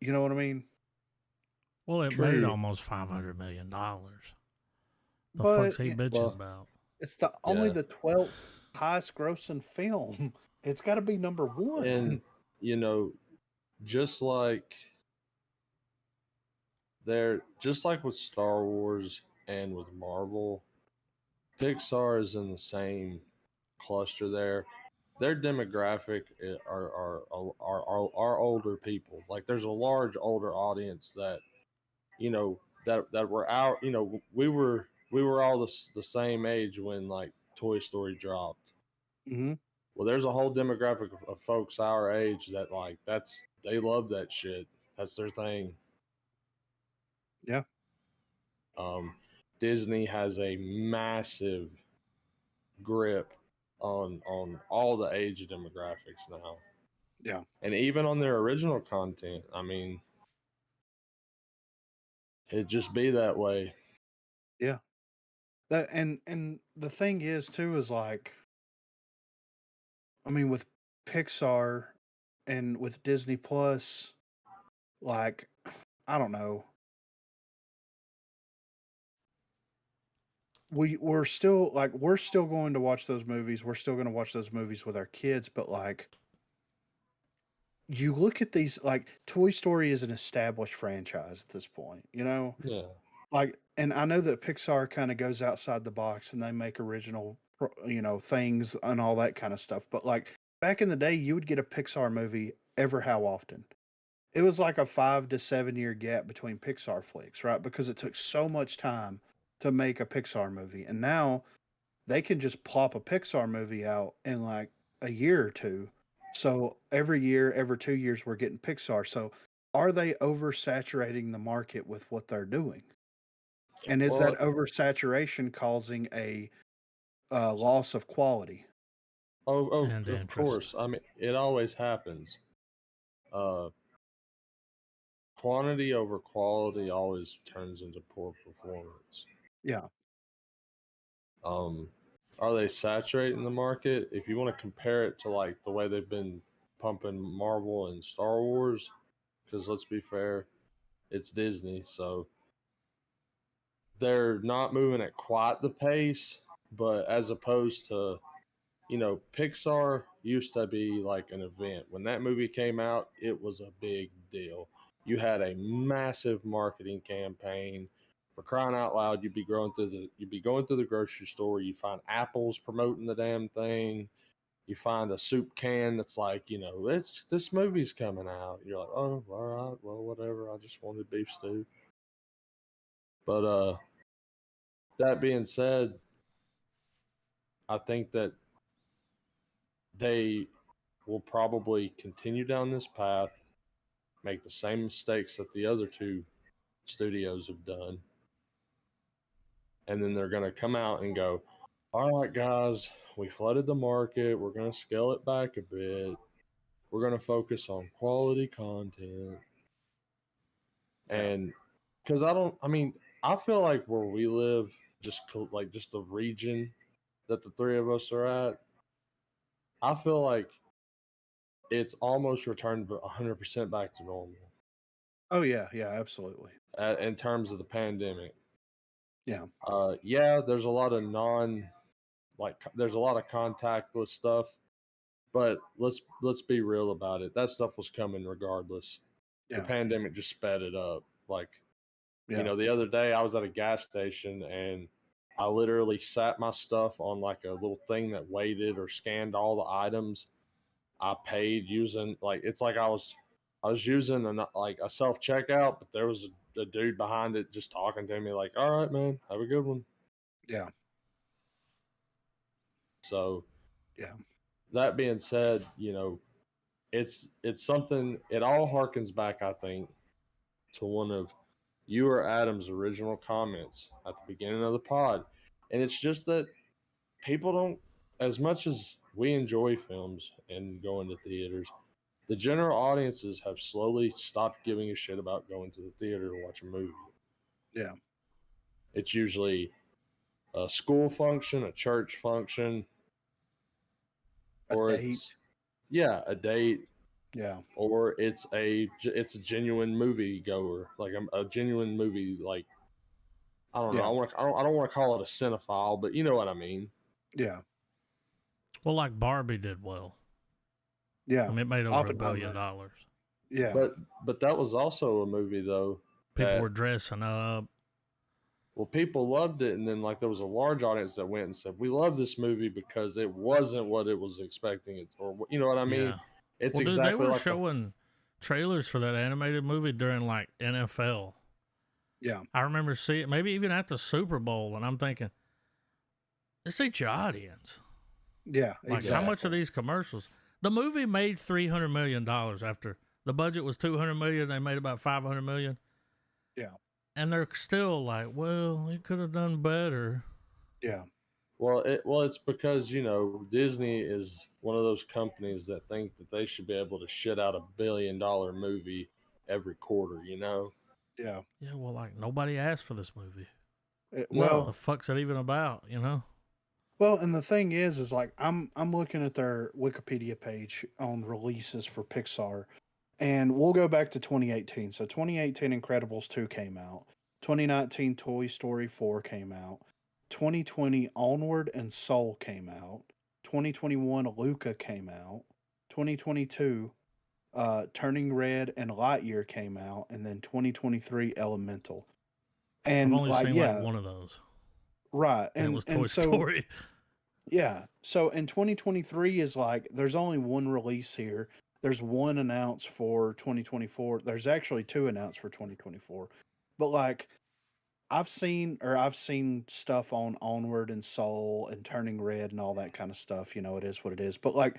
You know what I mean? Well, it made True. almost $500 million. The fuck's But he bitching Well, about? it's only yeah. the 12th highest grossing film. It's got to be number one. And, you know, just like just like with Star Wars and with Marvel, Pixar is in the same cluster there. Their demographic are older people. Like there's a large older audience that that were out. We were all the same age when like Toy Story dropped. Mm-hmm. Well, there's a whole demographic of folks our age that like they love that shit. That's their thing. Yeah. Um, Disney has a massive grip on all the age demographics now, Yeah. and even on their original content. I mean, It just be that way. Yeah. That and the thing is too is like, I mean, with Pixar and with Disney Plus, like, I don't know. We're still going to watch those movies. We're still going to watch those movies with our kids, but like, you look at these, like, Toy Story is an established franchise at this point, you know? Yeah. Like, and I know that Pixar kind of goes outside the box and they make original, things and all that kind of stuff. But like back in the day, you would get a Pixar movie ever how often? It was like a 5 to 7 year gap between Pixar flicks, right? Because it took so much time to make a Pixar movie. And now they can just plop a Pixar movie out in like a year or two. So every year, every 2 years, we're getting Pixar. So are they oversaturating the market with what they're doing? And is that Well, oversaturation causing a loss of quality? And of interest. course. I mean, it always happens. Uh, Quantity over quality always turns into poor performance. Yeah. Um, are they saturating the market? If you want to compare it to like the way they've been pumping Marvel and Star Wars, because let's be fair, it's Disney, so they're not moving at quite the pace. But as opposed to, Pixar used to be like an event. When that movie came out, it was a big deal. You had a massive marketing campaign. For crying out loud, you'd be going through the grocery store, you find apples promoting the damn thing. You find a soup can that's like, this movie's coming out. You're like, oh, all right, well, whatever. I just wanted beef stew. But that being said, I think that they will probably continue down this path, make the same mistakes that the other two studios have done. And then they're going to come out and go, all right, guys, we flooded the market. We're going to scale it back a bit. We're going to focus on quality content. Yeah. And because I feel like where we live, just the region that the three of us are at, I feel like it's almost returned 100% back to normal Oh yeah, yeah, absolutely. in terms of the pandemic. Yeah. Yeah, there's a lot of there's a lot of contactless stuff, but let's be real about it. That stuff was coming regardless. The Yeah. pandemic just sped it up. Like, Yeah. the other day I was at a gas station and I literally sat my stuff on like a little thing that weighted or scanned all the items. I paid using it's like I was using a self checkout, but there was a dude behind it just talking to me like, "All right, man, have a good one." Yeah. So Yeah. that being said, it's something. It all harkens back, I think, to one of you or Adam's original comments at the beginning of the pod, and it's just that people don't, as much as we enjoy films and going to theaters, the general audiences have slowly stopped giving a shit about going to the theater to watch a movie. Yeah. It's usually a school function, a church function, A or date. a date, Yeah. or it's a genuine movie goer, like a genuine movie, like, I don't know. Yeah. I don't want to call it a cinephile, but you know what I mean. Yeah. Well, like Barbie did well. Yeah. I mean, it made over $1 Oppenheimer. billion. Yeah. But that was also a movie though. People were dressing up. Well, people loved it, and then like there was a large audience that went and said, "We love this movie because it wasn't what it was expecting it," or you know what I mean? Yeah. It's Well, dude, exactly they were like showing trailers for that animated movie during like NFL. Yeah. I remember seeing maybe even at the Super Bowl, and I'm thinking, this ain't your audience. Yeah. Like, Exactly. how much are these commercials? The movie made $300 million after the budget was $200 million. They made about $500 million. Yeah. And they're still like, well, it could have done better. Yeah. Well, it's because Disney is one of those companies that think that they should be able to shit out $1 billion movie every quarter. Yeah. Yeah, well, like nobody asked for this movie. No. The fuck's it even about? You know? Well, and the thing is like I'm looking at their Wikipedia page on releases for Pixar, and we'll go back to 2018. So 2018, Incredibles 2 came out. 2019, Toy Story 4 came out. 2020, Onward and Soul came out. 2021, Luca came out. 2022, Turning Red and Lightyear came out, and then 2023, Elemental. I've And only like, seen like yeah, one of those, right. and it was Toy And so Story. yeah. So in 2023 is like there's only one release here. There's one announced for 2024. There's actually two announced for 2024. But like I've seen stuff on Onward and Soul and Turning Red and all that kind of stuff. You know, it is what it is. But like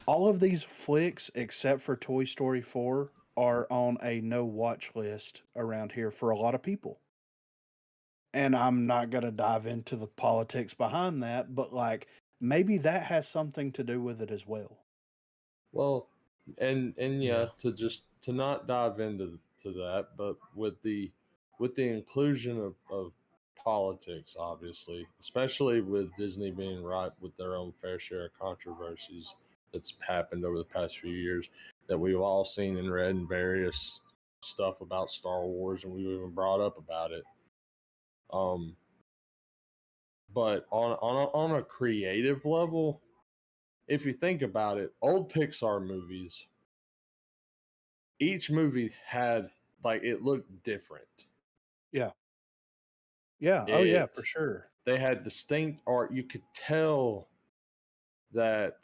all of these flicks except for Toy Story 4 are on a no watch list around here for a lot of people. And I'm not going to dive into the politics behind that, but like maybe that has something to do with it as well. Well, and yeah, Yeah. to not dive into to that, but with the inclusion of politics, obviously, especially with Disney being ripe with their own fair share of controversies that's happened over the past few years that we've all seen and read in various stuff about Star Wars, and we've even brought up about it. Um, but on a creative level, if you think about it, old Pixar movies, each movie had like it looked different. Yeah. Yeah. Oh yeah, for It sure. They had distinct art. You could tell that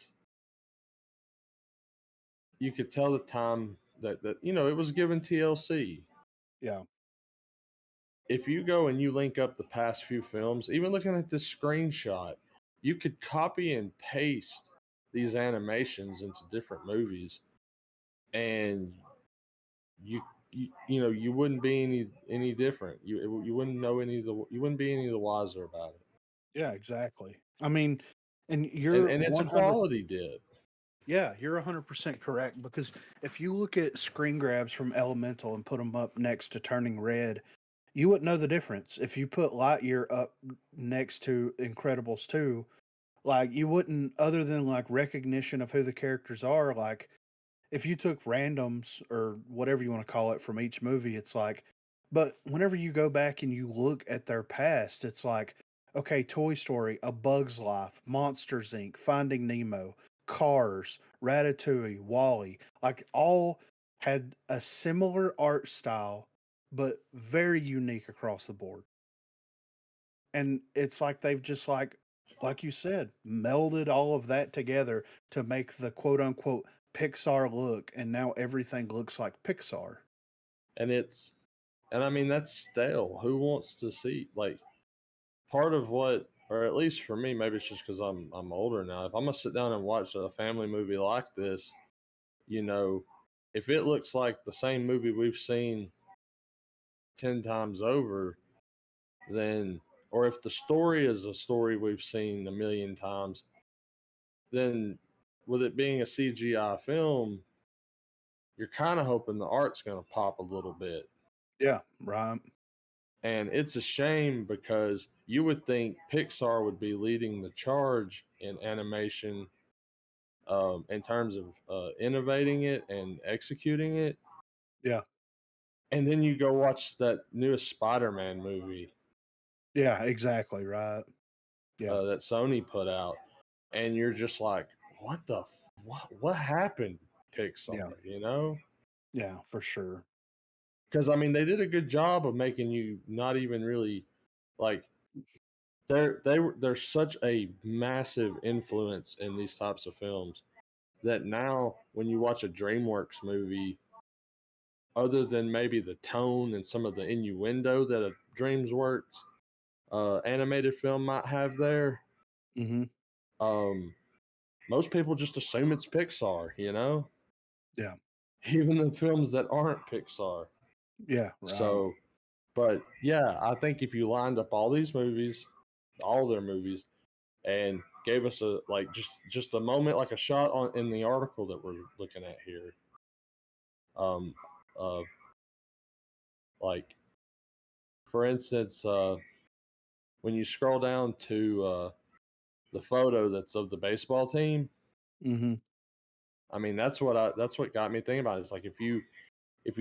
the time that it was given TLC. Yeah. If you go and you link up the past few films, even looking at this screenshot, you could copy and paste these animations into different movies, and you wouldn't be any different. You wouldn't know you wouldn't be any the wiser about it. Yeah, exactly. I mean, and And you're it's a 100 quality dip. yeah, you're 100% correct because if you look at screen grabs from Elemental and put them up next to Turning Red, you wouldn't know the difference. If you put Lightyear up next to Incredibles 2, like you wouldn't, other than like recognition of who the characters are, like if you took randoms or whatever you want to call it from each movie, it's like, but whenever you go back and you look at their past, it's like, okay, Toy Story, A Bug's Life, Monsters Inc., Finding Nemo, Cars, Ratatouille, Wally, like all had a similar art style, but very unique across the board. And it's like they've just like you said, melded all of that together to make the quote unquote Pixar look, and now everything looks like Pixar. And I mean that's stale. Who wants to see like part of what, or at least for me, maybe it's just because I'm older now. If I'm gonna sit down and watch a family movie like this, you know, if it looks like the same movie we've seen 10 times over, then, or if the story is a story we've seen a million times, then with it being a CGI film, you're kind of hoping the art's going to pop a little bit. Yeah, right. And it's a shame because you would think Pixar would be leading the charge in animation, in terms of innovating it and executing it. Yeah. And then you go watch that newest Spider-Man movie Yeah, exactly. Right. Yeah. that Sony put out, and you're just like, what happened, Pixar? Yeah. You know? Yeah, for sure. Because I mean, they did a good job of making you not even really like they're such a massive influence in these types of films that now when you watch a DreamWorks movie, other than maybe the tone and some of the innuendo that a DreamWorks animated film might have there, Mm-hmm. um, most people just assume it's Pixar, you know? Yeah. Even the films that aren't Pixar. Yeah. Right. So, but yeah, I think if you lined up all these movies, all their movies, and gave us a like just a moment, like a shot on in the article that we're looking at here, um, uh, Like, for instance, when you scroll down to the photo that's of the baseball team, Mm-hmm. I mean, that's what got me thinking about it. It's like if you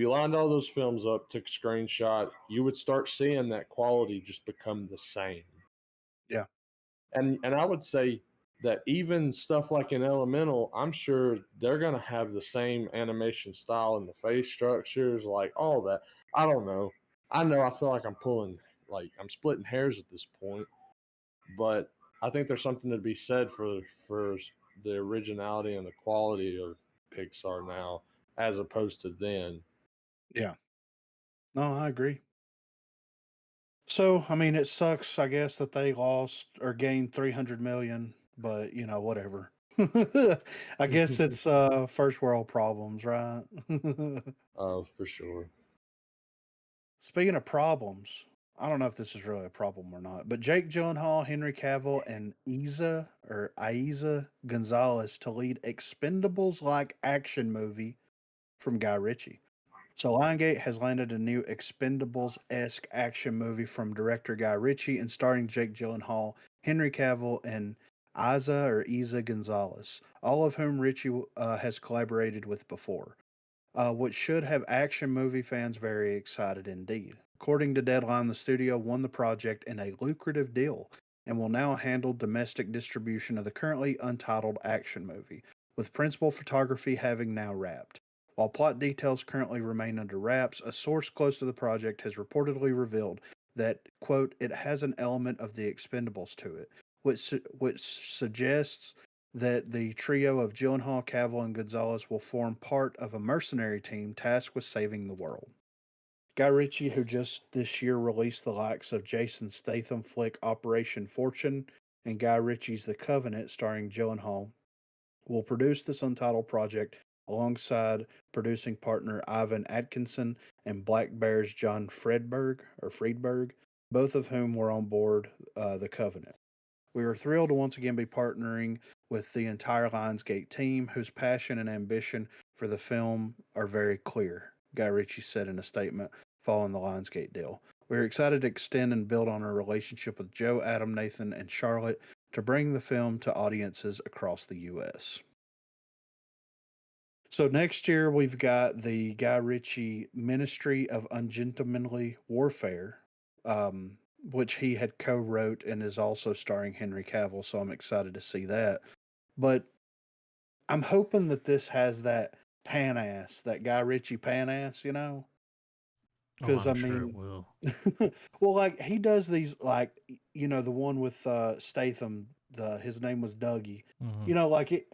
lined all those films up, took a screenshot, you would start seeing that quality just become the same. Yeah. And I would say that even stuff like in Elemental, I'm sure they're gonna have the same animation style and the face structures, like all that. I don't know. I feel like I'm splitting hairs at this point, but I think there's something to be said for the originality and the quality of Pixar now as opposed to then. Yeah. No, I agree. So, I mean, it sucks, I guess, that they lost or gained 300 million, but whatever. I guess it's first world problems, right? Oh, for sure. Speaking of problems, I don't know if this is really a problem or not, but Jake Gyllenhaal, Henry Cavill, and Aiza Gonzalez to lead Expendables like action movie from Guy Ritchie. So Lionsgate has landed a new Expendables-esque action movie from director Guy Ritchie and starring Jake Gyllenhaal, Henry Cavill, and Isa Gonzalez, all of whom Ritchie has collaborated with before, which should have action movie fans very excited indeed. According to Deadline, the studio won the project in a lucrative deal and will now handle domestic distribution of the currently untitled action movie, with principal photography having now wrapped. While plot details currently remain under wraps, a source close to the project has reportedly revealed that, quote, it has an element of the Expendables to it, which suggests that the trio of Gyllenhaal, Cavill, and Gonzalez will form part of a mercenary team tasked with saving the world. Guy Ritchie, who just this year released the likes of Jason Statham flick Operation Fortune and Guy Ritchie's The Covenant starring Gyllenhaal, will produce this untitled project alongside producing partner Ivan Atkinson and Black Bear's John Friedberg, both of whom were on board The Covenant. We are thrilled to once again be partnering with the entire Lionsgate team, whose passion and ambition for the film are very clear, Guy Ritchie said in a statement following the Lionsgate deal. We are excited to extend and build on our relationship with Joe, Adam, Nathan, and Charlotte to bring the film to audiences across the U.S. So next year we've got the Guy Ritchie Ministry of Ungentlemanly Warfare, which he had co-wrote and is also starring Henry Cavill. So I'm excited to see that. But I'm hoping that this has that that Guy Ritchie pan-ass, Oh, because I I'm sure it mean, will. well, like he does these, like the one with Statham. His name was Dougie. Mhm. Like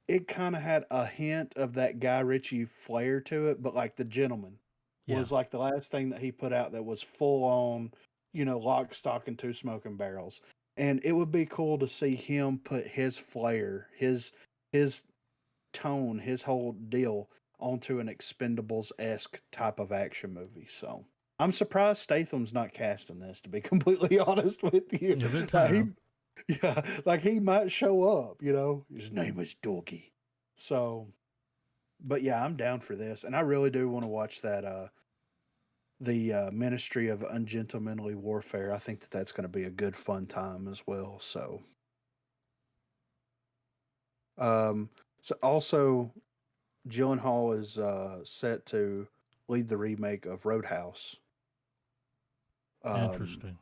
it kind of had a hint of that Guy Ritchie flair to it, but like The Gentleman Yeah. was like the last thing that he put out that was full on, lock, stock, and two smoking barrels. And it would be cool to see him put his flair, his tone, his whole deal onto an Expendables-esque type of action movie. So I'm surprised Statham's not casting this, to be completely honest with you. Give it Like, time. yeah, like he might show up, His name is Doggy. So, but yeah, I'm down for this. And I really do want to watch that, the Ministry of Ungentlemanly Warfare. I think that that's going to be a good, fun time as well. Um, so also, Gyllenhaal is set to lead the remake of Roadhouse. Um, Interesting.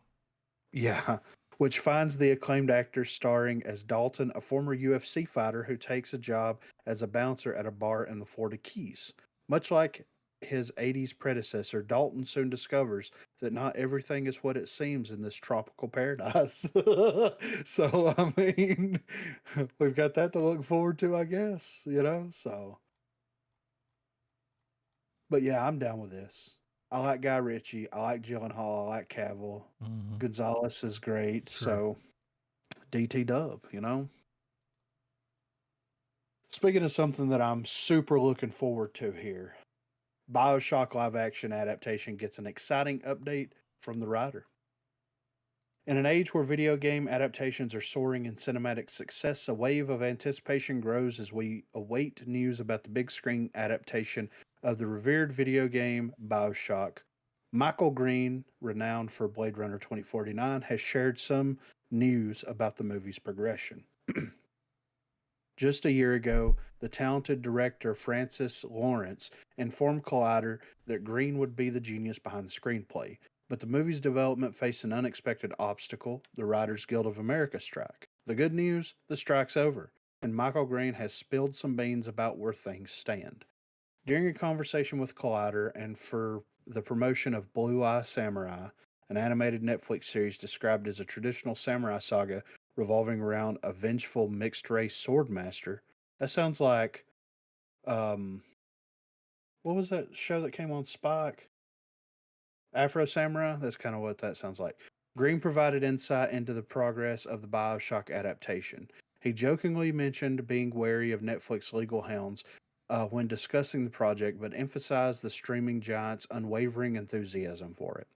yeah, which finds the acclaimed actor starring as Dalton, a former UFC fighter who takes a job as a bouncer at a bar in the Florida Keys. Much like his 80s predecessor, Dalton soon discovers that not everything is what it seems in this tropical paradise. So, I mean, we've got that to look forward to, I guess, so. But yeah, I'm down with this. I like Guy Ritchie. I like Gyllenhaal. I like Cavill. Mhm. Gonzalez is great. True. So DT Dub. Speaking of something that I'm super looking forward to here, Bioshock live action adaptation gets an exciting update from the writer. In an age where video game adaptations are soaring in cinematic success, a wave of anticipation grows as we await news about the big screen adaptation of the revered video game Bioshock, Michael Green, renowned for Blade Runner 2049, has shared some news about the movie's progression. Just a year ago, the talented director Francis Lawrence informed Collider that Green would be the genius behind the screenplay. But the movie's development faced an unexpected obstacle: the Writers Guild of America strike. The good news: the strike's over, and Michael Green has spilled some beans about where things stand. During a conversation with Collider and for the promotion of Blue Eye Samurai, an animated Netflix series described as a traditional samurai saga revolving around a vengeful mixed race swordmaster. That sounds like um what was that show that came on Spike? Afro Samurai? That's kind of what that sounds like. Green provided insight into the progress of the Bioshock adaptation. He jokingly mentioned being wary of Netflix legal hounds when discussing the project, but emphasized the streaming giant's unwavering enthusiasm for it.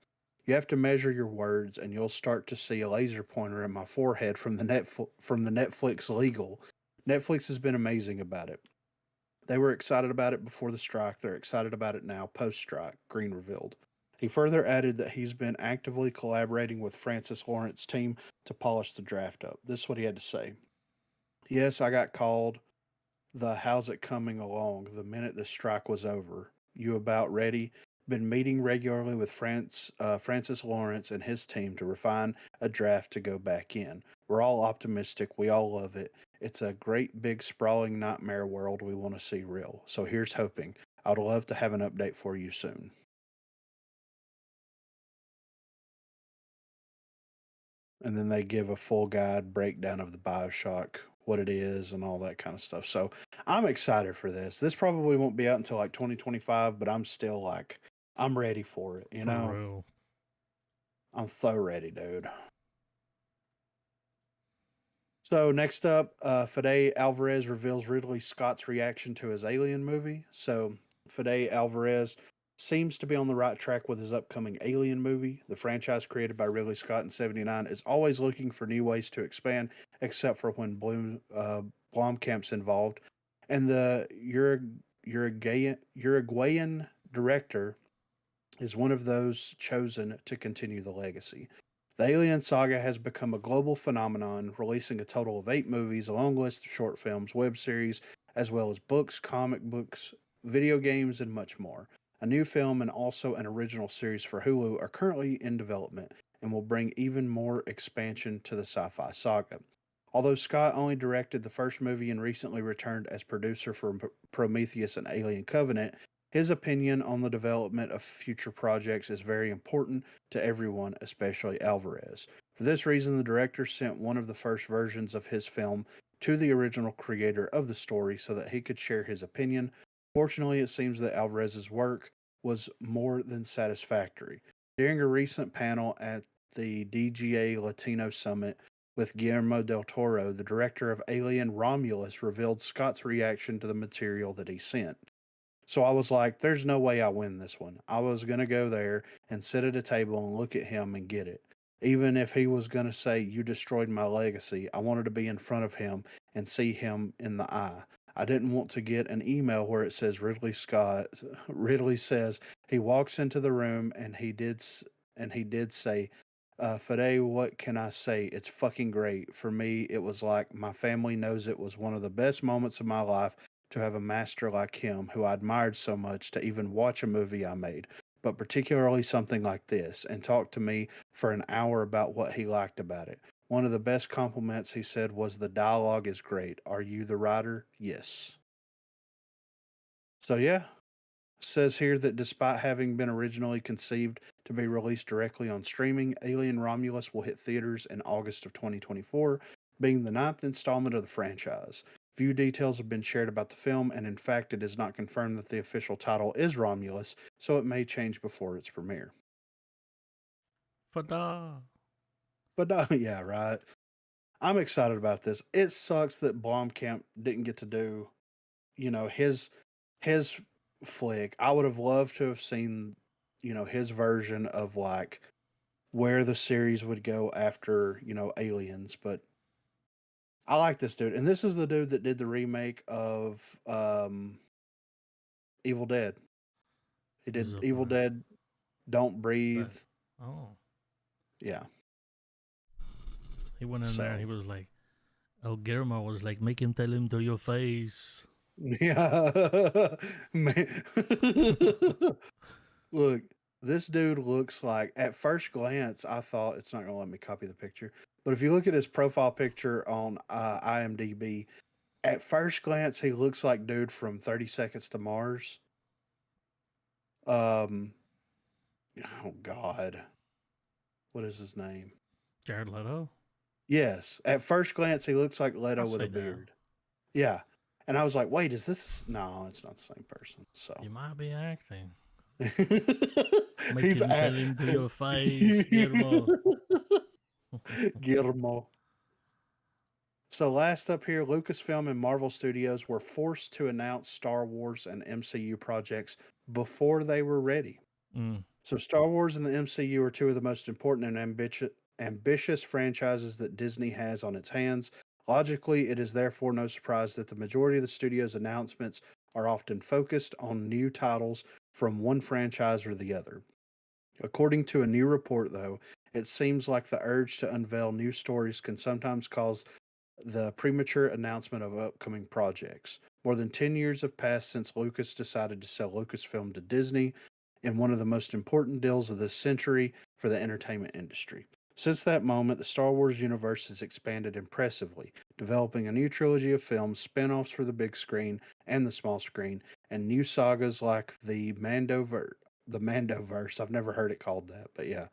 You have to measure your words, and you'll start to see a laser pointer in my forehead from the Netflix legal. Netflix has been amazing about it. They were excited about it before the strike. They're excited about it now, post strike, Green revealed. He further added that he's been actively collaborating with Francis Lawrence's team to polish the draft up. This is what he had to say. Yes, I got called the "how's it coming along" the minute the strike was over. You about ready? Been meeting regularly with Francis Lawrence and his team to refine a draft to go back in. We're all optimistic. We all love it. It's a great big sprawling nightmare world we want to see real. So here's hoping. I'd love to have an update for you soon. And then they give a full guide breakdown of the Bioshock, what it is, and all that kind of stuff. So I'm excited for this. This probably won't be out until like 2025, but I'm still like, I'm ready for it. You For know, real. I'm so ready, dude. So next up, Fede Alvarez reveals Ridley Scott's reaction to his Alien movie. So Fede Alvarez seems to be on the right track with his upcoming Alien movie. The franchise created by Ridley Scott in '79 is always looking for new ways to expand, except for when Blomkamp's involved. And the Uruguayan director is one of those chosen to continue the legacy. The Alien saga has become a global phenomenon, releasing a total of 8 movies, a long list of short films, web series, as well as books, comic books, video games, and much more. A new film and also an original series for Hulu are currently in development and will bring even more expansion to the sci fi saga. Although Scott only directed the first movie and recently returned as producer for Prometheus and Alien Covenant, his opinion on the development of future projects is very important to everyone, especially Alvarez. For this reason, the director sent one of the first versions of his film to the original creator of the story so that he could share his opinion. Fortunately, it seems that Alvarez's work was more than satisfactory. During a recent panel at the DGA Latino Summit with Guillermo del Toro, the director of Alien Romulus revealed Scott's reaction to the material that he sent. So I was like, there's no way I win this one. I was going to go there and sit at a table and look at him and get it. Even if he was going to say, "You destroyed my legacy," I wanted to be in front of him and see him in the eye. I didn't want to get an email where it says Ridley says he walks into the room and he did say, Fede, what can I say? It's fucking great. For me, it was like my family knows it was one of the best moments of my life to have a master like him who I admired so much to even watch a movie I made, but particularly something like this, and talk to me for an hour about what he liked about it. One of the best compliments he said was, "The dialogue is great. Are you the writer?" Yes. So, yeah, says here that despite having been originally conceived to be released directly on streaming, Alien Romulus will hit theaters in August of 2024, being the 9th installment of the franchise. Few details have been shared about the film, and in fact, it is not confirmed that the official title is Romulus, so it may change before its premiere. Fada. But yeah, right. I'm excited about this. It sucks that Blomkamp didn't get to do, his flick. I would have loved to have seen, his version of like where the series would go after, Aliens, but I like this dude. And this is the dude that did the remake of Evil Dead. He did Is it Evil right? Dead Don't Breathe. Oh, Yeah. he went in there and he So was like, "Oh, Guillermo was like, make him tell him to your face." yeah. Man. Look, this dude looks like, at first glance, I thought it's not going to let me copy the picture. But if you look at his profile picture on IMDb, at first glance, he looks like dude from 30 Seconds to Mars. Oh God, what is his name? Jared Leto. Yes, at first glance, he looks like I Leto with say a no. beard. Yeah, and I was like, wait, is this? No, it's not the same person. So You might be acting. Make he's him tell him to your face, Guillermo. Guillermo. So last up here, Lucasfilm and Marvel Studios were forced to announce Star Wars and MCU projects before they were ready. Mm. So Star Wars and the MCU are two of the most important and ambitious franchises that Disney has on its hands. Logically, it is therefore no surprise that the majority of the studio's announcements are often focused on new titles from one franchise or the other. According to a new report, though, it seems like the urge to unveil new stories can sometimes cause the premature announcement of upcoming projects. More than 10 years have passed since Lucas decided to sell Lucasfilm to Disney in one of the most important deals of this century for the entertainment industry. Since that moment, the Star Wars universe has expanded impressively, developing a new trilogy of films, spin-offs for the big screen and the small screen, and new sagas like the Mandoverse. I've never heard it called that, but yeah.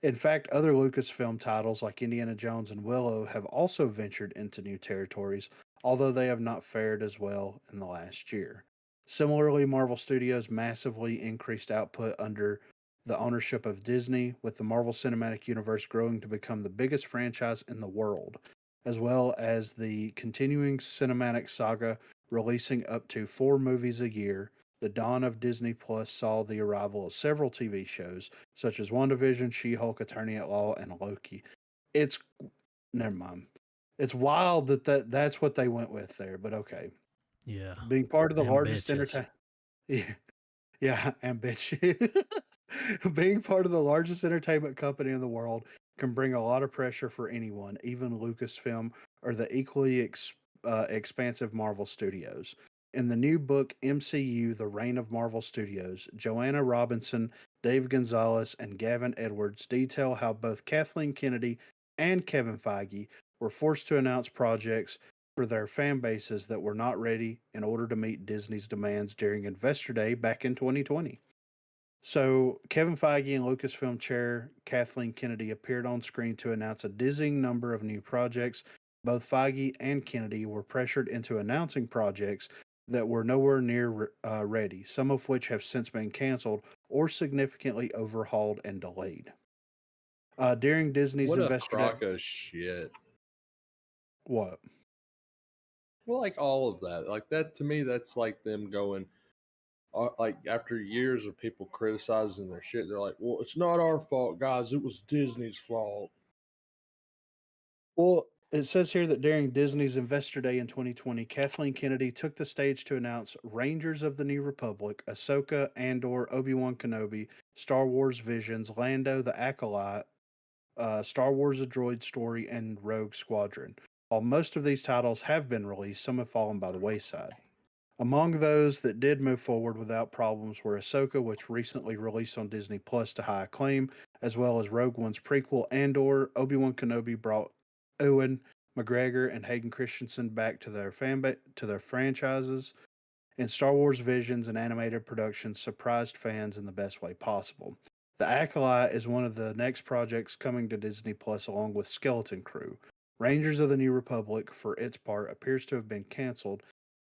In fact, other Lucasfilm titles like Indiana Jones and Willow have also ventured into new territories, although they have not fared as well in the last year. Similarly, Marvel Studios massively increased output under the ownership of Disney, with the Marvel Cinematic Universe growing to become the biggest franchise in the world, as well as the continuing cinematic saga releasing up to 4 movies a year. The dawn of Disney Plus saw the arrival of several TV shows, such as WandaVision, She-Hulk, Attorney at Law, and Loki. It's never mind. It's wild that's what they went with there, but okay. Yeah. Being part of the largest Ambitious. yeah, yeah, ambitious. Being part of the largest entertainment company in the world can bring a lot of pressure for anyone, even Lucasfilm or the equally expansive Marvel Studios. In the new book MCU: The Reign of Marvel Studios, Joanna Robinson, Dave Gonzalez, and Gavin Edwards detail how both Kathleen Kennedy and Kevin Feige were forced to announce projects for their fan bases that were not ready in order to meet Disney's demands during Investor Day back in 2020. So, Kevin Feige and Lucasfilm chair Kathleen Kennedy appeared on screen to announce a dizzying number of new projects. Both Feige and Kennedy were pressured into announcing projects that were nowhere near ready, some of which have since been canceled or significantly overhauled and delayed. During Disney's What a Investor Day, crock of shit. what? Well, like all of that. Like that to me, that's like them going, like after years of people criticizing their shit, they're like, well, it's not our fault, guys. It was Disney's fault. Well, it says here that during Disney's Investor Day in 2020, Kathleen Kennedy took the stage to announce Rangers of the New Republic, Ahsoka, Andor, Obi-Wan Kenobi, Star Wars Visions, Lando, The Acolyte, Star Wars: A Droid Story, and Rogue Squadron. While most of these titles have been released, some have fallen by the wayside. Among those that did move forward without problems were Ahsoka, which recently released on Disney Plus to high acclaim, as well as Rogue One's prequel, Andor. Obi-Wan Kenobi brought Ewan McGregor and Hayden Christensen back to to their franchises, and Star Wars Visions and animated productions surprised fans in the best way possible. The Acolyte is one of the next projects coming to Disney Plus along with Skeleton Crew. Rangers of the New Republic, for its part, appears to have been canceled,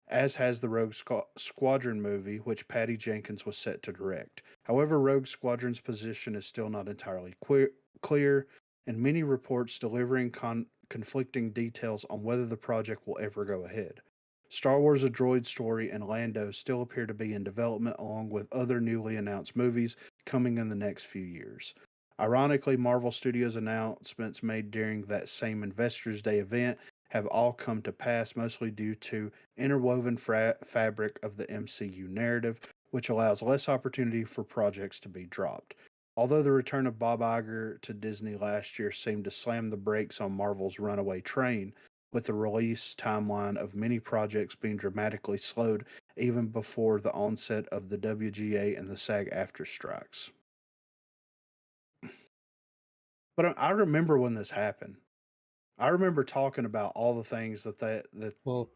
as has the Rogue Squadron movie, which Patty Jenkins was set to direct. However, Rogue Squadron's position is still not entirely clear, and many reports delivering conflicting details on whether the project will ever go ahead. Star Wars: A Droid Story and Lando still appear to be in development, along with other newly announced movies coming in the next few years. Ironically, Marvel Studios announcements made during that same Investors Day event have all come to pass, mostly due to interwoven fabric of the MCU narrative, which allows less opportunity for projects to be dropped. Although the return of Bob Iger to Disney last year seemed to slam the brakes on Marvel's runaway train, with the release timeline of many projects being dramatically slowed even before the onset of the WGA and the SAG-AFTRA strikes. But I remember when this happened. I remember talking about all the things Well,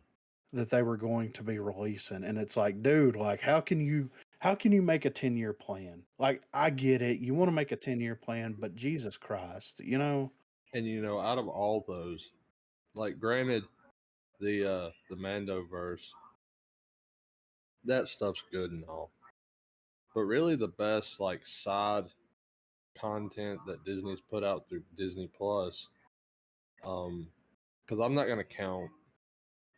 that they were going to be releasing, and it's like, dude, like how can you make a 10-year plan? Like, I get it, you want to make a 10-year plan, but Jesus Christ, you know? and out of all those, like, granted, the Mando verse, that stuff's good and all, but really the best like side content that Disney's put out through Disney Plus, because I'm not gonna count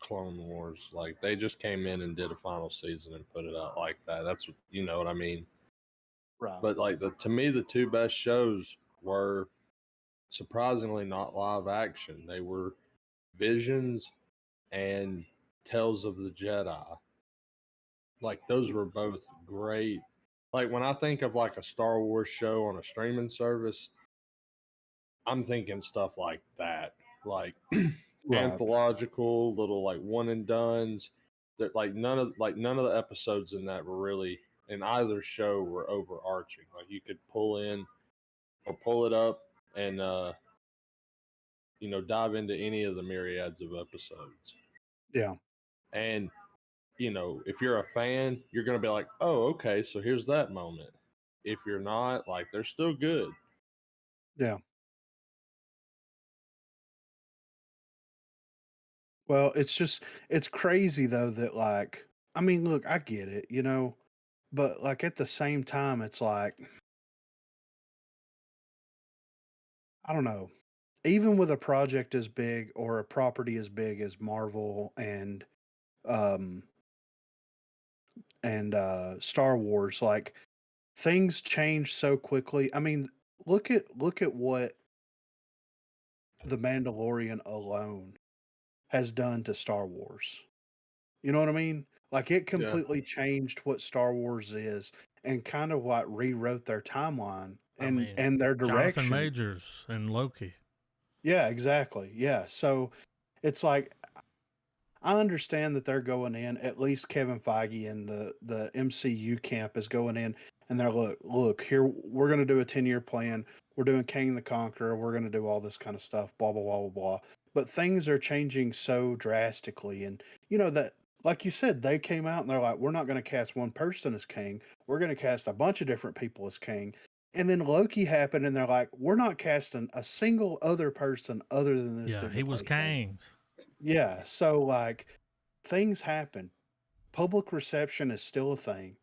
Clone Wars. Like, they just came in and did a final season and put it out like that. That's what I mean. Right. But like to me, the two best shows were surprisingly not live action. They were Visions and Tales of the Jedi. Like, those were both great. Like, when I think of like a Star Wars show on a streaming service, I'm thinking stuff like that. Like anthological, little like one and dones. That like none of the episodes in that were really in either show were overarching. Like, you could pull in or pull it up and dive into any of the myriads of episodes. Yeah. And if you're a fan, you're going to be like, oh, okay, so here's that moment. If you're not, like, they're still good. Yeah. Well, it's crazy though that, like, I mean, look, I get it, but like at the same time, it's like, I don't know. Even with a project as big or a property as big as Marvel um and Star Wars, like, things change so quickly. I mean, look at what The Mandalorian alone has done to Star Wars. You know what I mean? Like, it Yeah. completely changed what Star Wars is and kind of like rewrote their timeline I mean, and their Jonathan direction. Majors and Loki. Yeah, exactly. Yeah. So it's like, I understand that they're going in, at least Kevin Feige and the MCU camp is going in, and they're, look, here, we're going to do a 10-year plan. We're doing King the Conqueror. We're going to do all this kind of stuff, blah, blah, blah, blah, blah. But things are changing so drastically. And, that, like you said, they came out and they're like, we're not going to cast one person as king. We're going to cast a bunch of different people as king. And then Loki happened, and they're like, we're not casting a single other person other than this Yeah, dude he to was play king. Kang's. Yeah. So, like, things happen. Public reception is still a thing.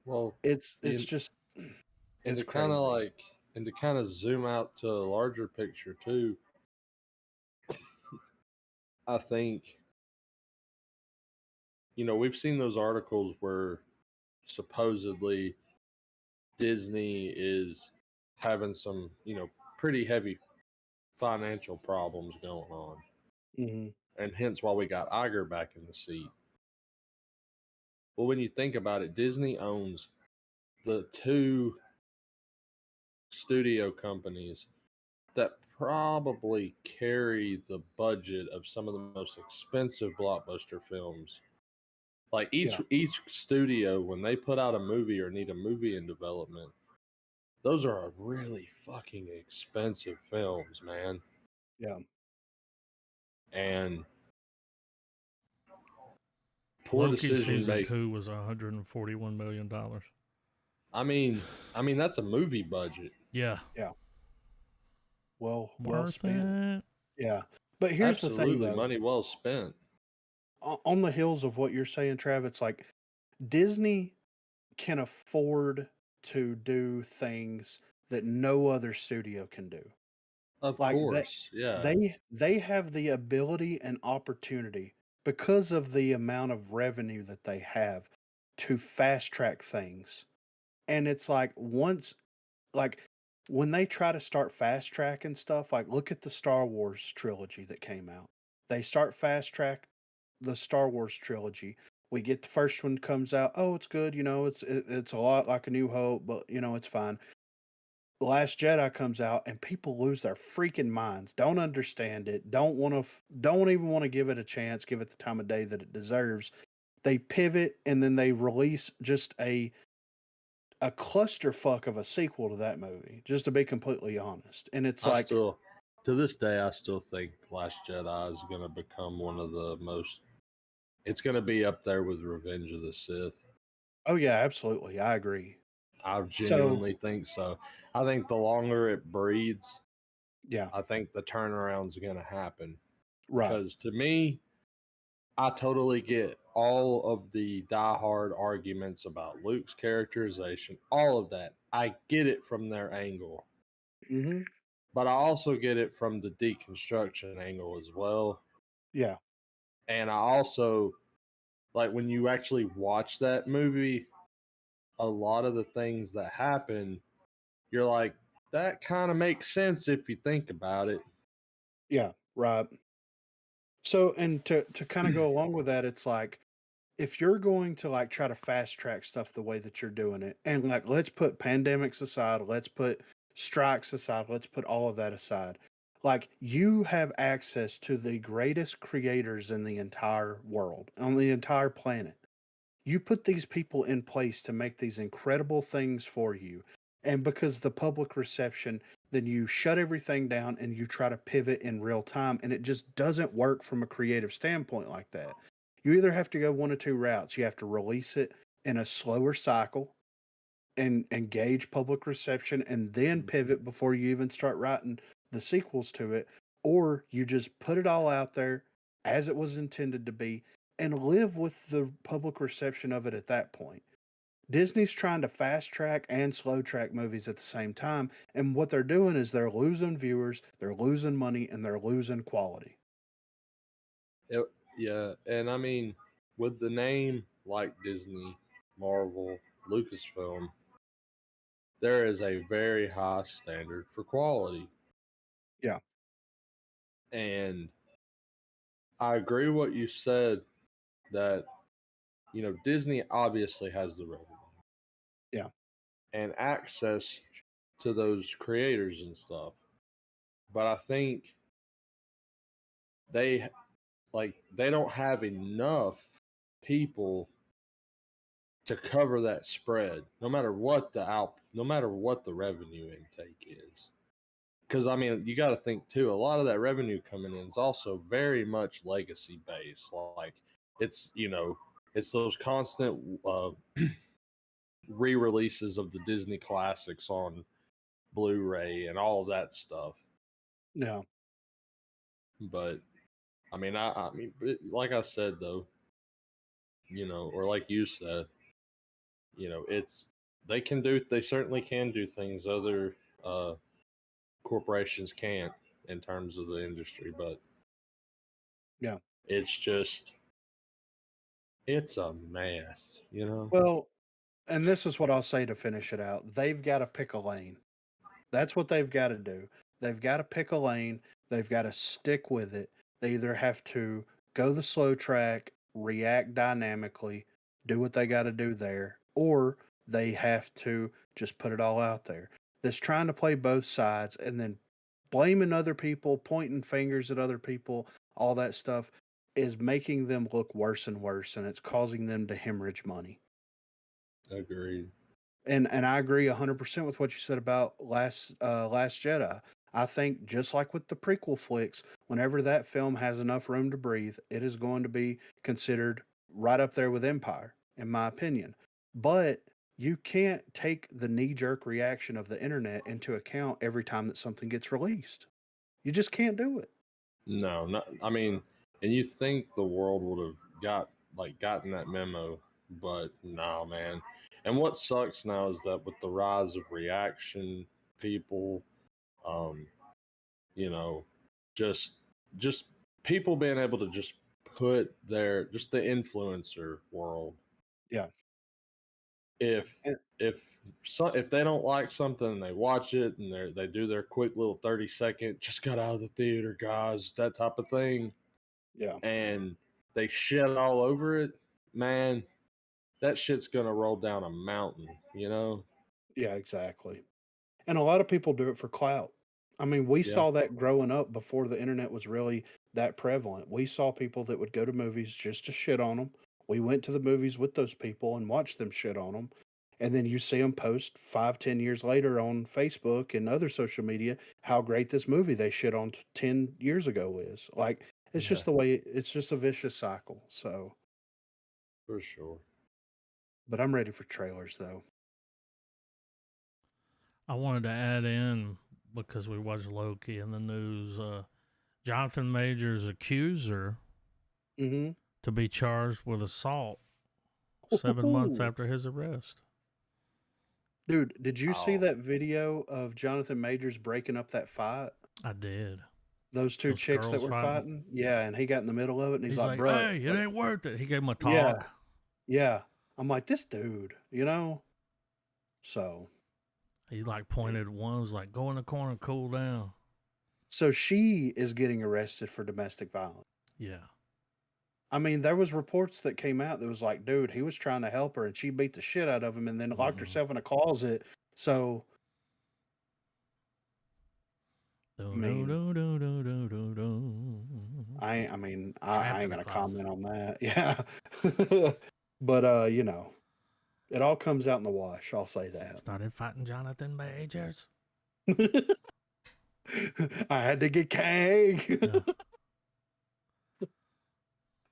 Well, It's you, just and it's to kind crazy. of zoom out to a larger picture too, I think, we've seen those articles where supposedly Disney is having some, pretty heavy financial problems going on. Hmm. And hence why we got Iger back in the seat. Well, when you think about it, Disney owns the two studio companies that probably carry the budget of some of the most expensive blockbuster films. Like, each studio, when they put out a movie or need a movie in development, those are really fucking expensive films, man. Yeah. And poor Loki decision season making. 2 was $141 million. I mean, that's a movie budget. Yeah. Yeah. Well Worth spent. it. Yeah. But here's the thing, Absolutely, though. money well spent. On the heels of what you're saying, Trav, it's like Disney can afford to do things that no other studio can do. Of Like, course, yeah. they have the ability and opportunity, because of the amount of revenue that they have, to fast track things. And it's like, like, when they try to start fast tracking stuff, like, look at the Star Wars trilogy that came out. They start fast track the Star Wars trilogy We get the first one comes out. Oh, it's good. It's a lot like A New Hope, but it's fine. Last Jedi comes out and people lose their freaking minds. Don't understand it. Don't even want to give it a chance. Give it the time of day that it deserves. They pivot and then they release just a clusterfuck of a sequel to that movie. Just to be completely honest, and it's like, To this day, I still think Last Jedi is going to become one of the most. It's going to be up there with Revenge of the Sith. oh yeah, absolutely, I agree. I genuinely think so. I think the longer it breathes, Yeah, I think the turnaround's going to happen. right. Because to me, I totally get all of the diehard arguments about Luke's characterization, all of that. I get it from their angle. Mm-hmm. But I also get it from the deconstruction angle as well. Yeah. And I also, like, when you actually watch that movie, a lot of the things that happen, you're like, that kind of makes sense if you think about it. Yeah, right. So, and to kind of go along with that, it's like, if you're going to like try to fast track stuff the way that you're doing it, and like, let's put pandemics aside, let's put strikes aside, let's put all of that aside. Like, you have access to the greatest creators in the entire world, on the entire planet. You put these people in place to make these incredible things for you. And because the public reception, then you shut everything down and you try to pivot in real time. And it just doesn't work from a creative standpoint like that. You either have to go one of two routes. You have to release it in a slower cycle and engage public reception and then pivot before you even start writing the sequels to it. Or you just put it all out there as it was intended to be and live with the public reception of it at that point. Disney's trying to fast track and slow track movies at the same time, and what they're doing is they're losing viewers, they're losing money, and they're losing quality. Yeah. And I mean, with the name like Disney, Marvel, Lucasfilm, there is a very high standard for quality. Yeah. And I agree what you said that, Disney obviously has the revenue. Yeah. And access to those creators and stuff. But I think they they don't have enough people to cover that spread, no matter what the revenue intake is. Because I mean, you got to think too. A lot of that revenue coming in is also very much legacy based. Like it's it's those constant re-releases of the Disney classics on Blu-ray and all of that stuff. Yeah. But I mean, like I said though, or like you said, it's they certainly can do things other corporations can't in terms of the industry, but Yeah. it's a mess, Well, and this is what I'll say to finish it out. They've got to pick a lane. That's what they've got to do. They've got to pick a lane. They've got to stick with it. They either have to go the slow track, react dynamically, do what they got to do there, or they have to just put it all out there. This trying to play both sides and then blaming other people, pointing fingers at other people, all that stuff is making them look worse and worse, and it's causing them to hemorrhage money. Agreed. And I agree 100% with what you said about Last Jedi. I think just like with the prequel flicks, whenever that film has enough room to breathe, it is going to be considered right up there with Empire, in my opinion. But you can't take the knee-jerk reaction of the internet into account every time that something gets released. You just can't do it. No, not. I mean, and you think the world would have gotten that memo, but no, man. And what sucks now is that with the rise of reaction people, um, you know, just just people being able to just put just the influencer world. Yeah. If And- if they don't like something and they watch it and they do their quick little 30-second just got out of the theater, guys, that type of thing, Yeah. and they shit all over it, man, that shit's gonna roll down a mountain, you know? Yeah, exactly. And a lot of people do it for clout. I mean, we Yeah. saw that growing up before the internet was really that prevalent. We saw people that would go to movies just to shit on them. We went to the movies with those people and watched them shit on them. And then you see them post 5, 10 years later on Facebook and other social media how great this movie they shit on 10 years ago is. Like, it's Yeah, just the way, it's just a vicious cycle. So, for sure. but I'm ready for trailers though. I wanted to add in because we watched Loki in the news. Jonathan Majors accuser Mm-hmm. to be charged with assault 7 months after his arrest. Dude, did you see Oh. that video of Jonathan Majors breaking up that fight? I did. Those two Those chicks that girls were fighting? fighting? Yeah, and he got in the middle of it and he's, He's like, like, bro. hey, it ain't worth it. He gave him a Yeah. talk. Yeah. I'm like, this dude, you know? So He like pointed at one, was like, go in the corner and cool down. so she is getting arrested for domestic violence. Yeah. I mean, there was reports that came out that was like, dude, he was trying to help her and she beat the shit out of him and then locked Mhm. herself in a closet. So Do, mean- do, do, do, do, do, do. I Trapped ain't in gonna a closet. comment on that. Yeah. But you know, it all comes out in the wash, I'll say that. Started fighting Jonathan Majors. I had to get Kang. Yeah.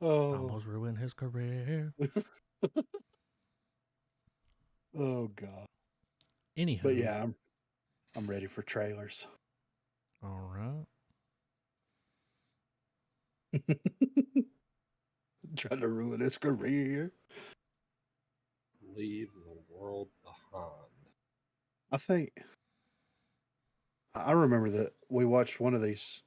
Oh, Almost ruined his career. oh God. Anywho. But yeah, I'm ready for trailers. All right. Trying to ruin his career. Leave the world behind. I think I remember that we watched one of these.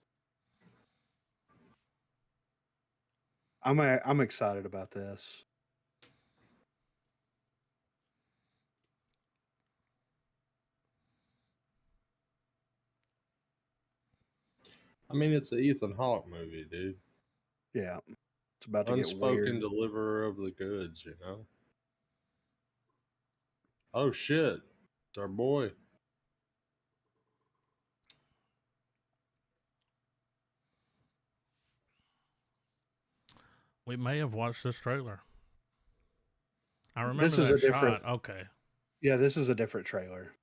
I'm excited about this. I mean, it's an Ethan Hawke movie, dude. Yeah, it's about to get Unspoken weird. deliverer of the goods, you know? Oh, shit. It's our boy. We may have watched this trailer. I remember This is that a different. shot. Okay. Yeah, this is a different trailer.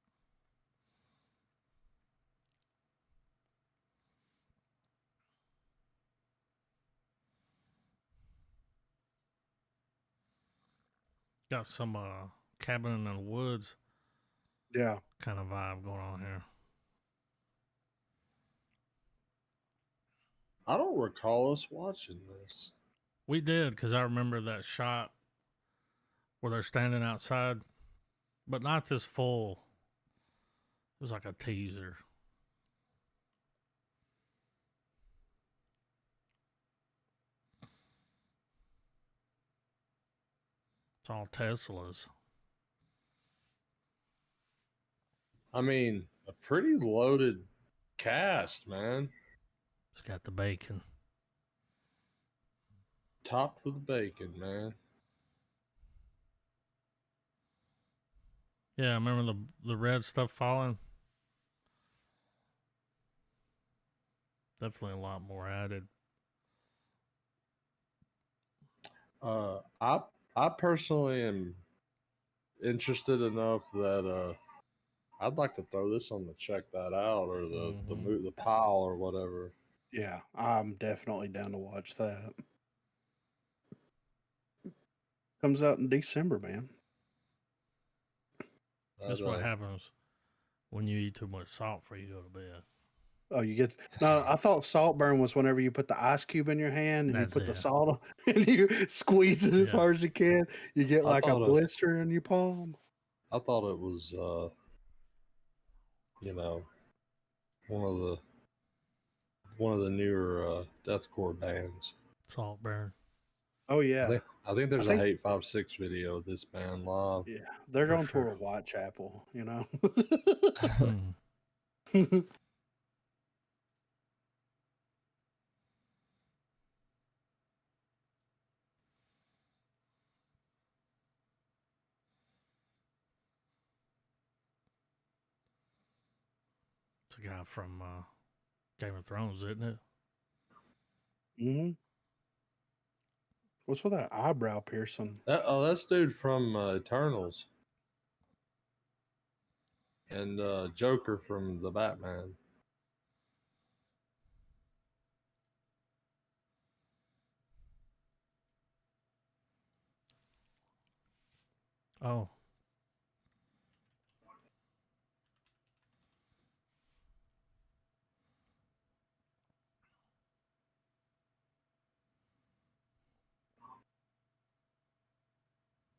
Got some cabin in the woods Yeah, kind of vibe going on here. I don't recall us watching this. We did because I remember that shot where they're standing outside, but not this full. It was like a teaser. It's all Teslas. I mean, a pretty loaded cast, man. It's got the bacon. Topped with bacon, man. Yeah, I remember the red stuff falling. Definitely a lot more added. I personally am interested enough that I'd like to throw this on the check that out or the pile or whatever. yeah, I'm definitely down to watch that. Comes out in December, man. That's But, what happens when you eat too much salt before you go to bed. Oh, you get no. I thought Saltburn was whenever you put the ice cube in your hand and That's you put the it. salt on and you squeeze it as Yeah. hard as you can. You get I like a thought blister in your palm. I thought it was you know, one of the newer deathcore bands. Saltburn. Oh yeah, I think there's think- a Hate 5-6 video of this band live. yeah. They're For going sure. toward Whitechapel, you know. Hmm. It's a guy from Game of Thrones, isn't it? Mm-hmm. What's with that eyebrow piercing? That's dude from Eternals and Joker from the Batman. Oh,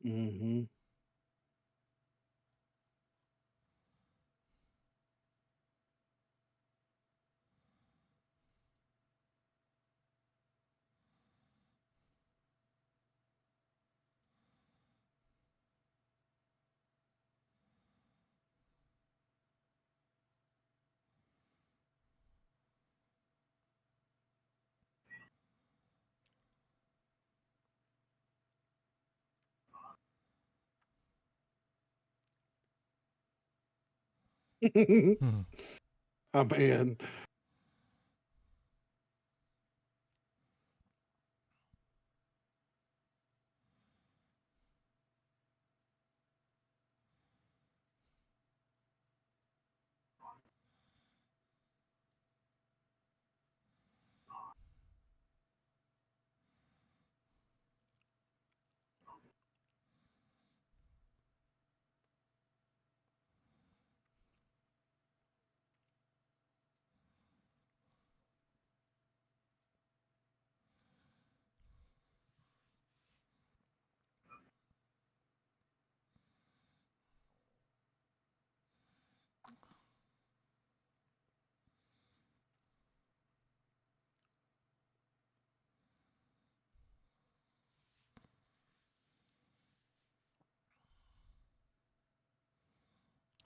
Mm-hmm. hmm. I mean,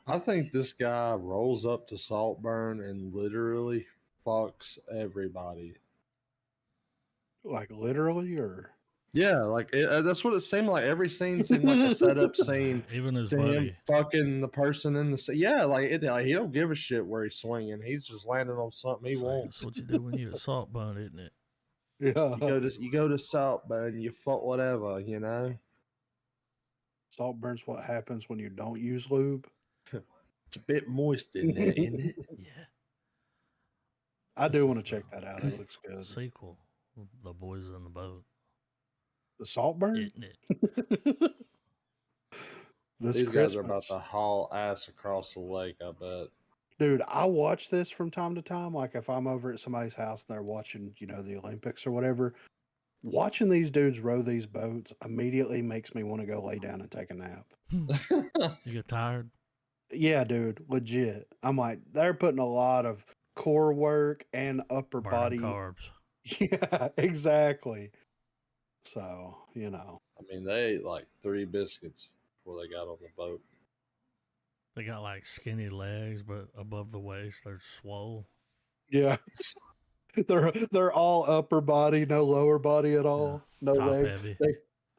I think this guy rolls up to Saltburn and literally fucks everybody. like literally, or Yeah, like that's what it seemed like. Every scene seemed like a setup scene Even his to him buddy. fucking the person in the yeah, like he don't give a shit where he's swinging. He's just landing on something he It's like, wants. that's what you do when you're a salt bun, isn't it? yeah, You go to Saltburn, you fuck whatever, you know. salt burns. What happens when you don't use lube? It's a bit moist in there, isn't it? Yeah. I This do want to is check that out. It looks good. sequel. The Boys in the Boat, The salt burn. isn't it? This These guys are Christmas, about to haul ass across the lake, I bet. dude. I watch this from time to time. Like if I'm over at somebody's house and they're watching, the Olympics or whatever. Watching these dudes row these boats immediately makes me want to go lay down and take a nap. You get tired? Yeah, dude, legit. I'm like, they're putting a lot of core work and upper Burning body. carbs. Yeah, exactly. So, I mean, they ate like 3 biscuits before they got on the boat. They got like skinny legs, but above the waist they're swole. yeah. They're all upper body, no lower body at all. No Top leg. heavy.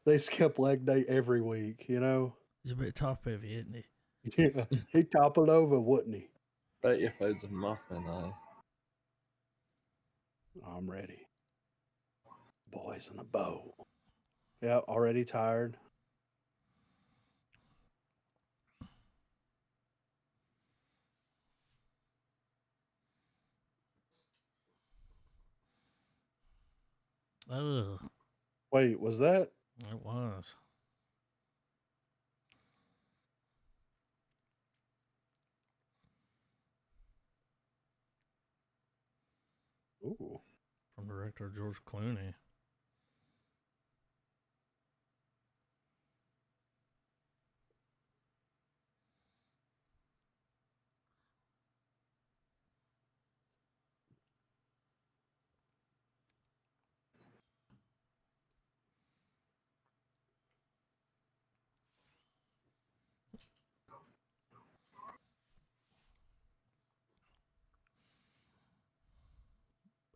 They skip leg day every week, He's a bit top heavy, isn't he? Yeah. He'd topple over, wouldn't he? Bet your food's a muffin, I'm ready. Boys in a boat. Yeah, already tired. Ugh, Wait, was that? it was. Ooh. From director George Clooney.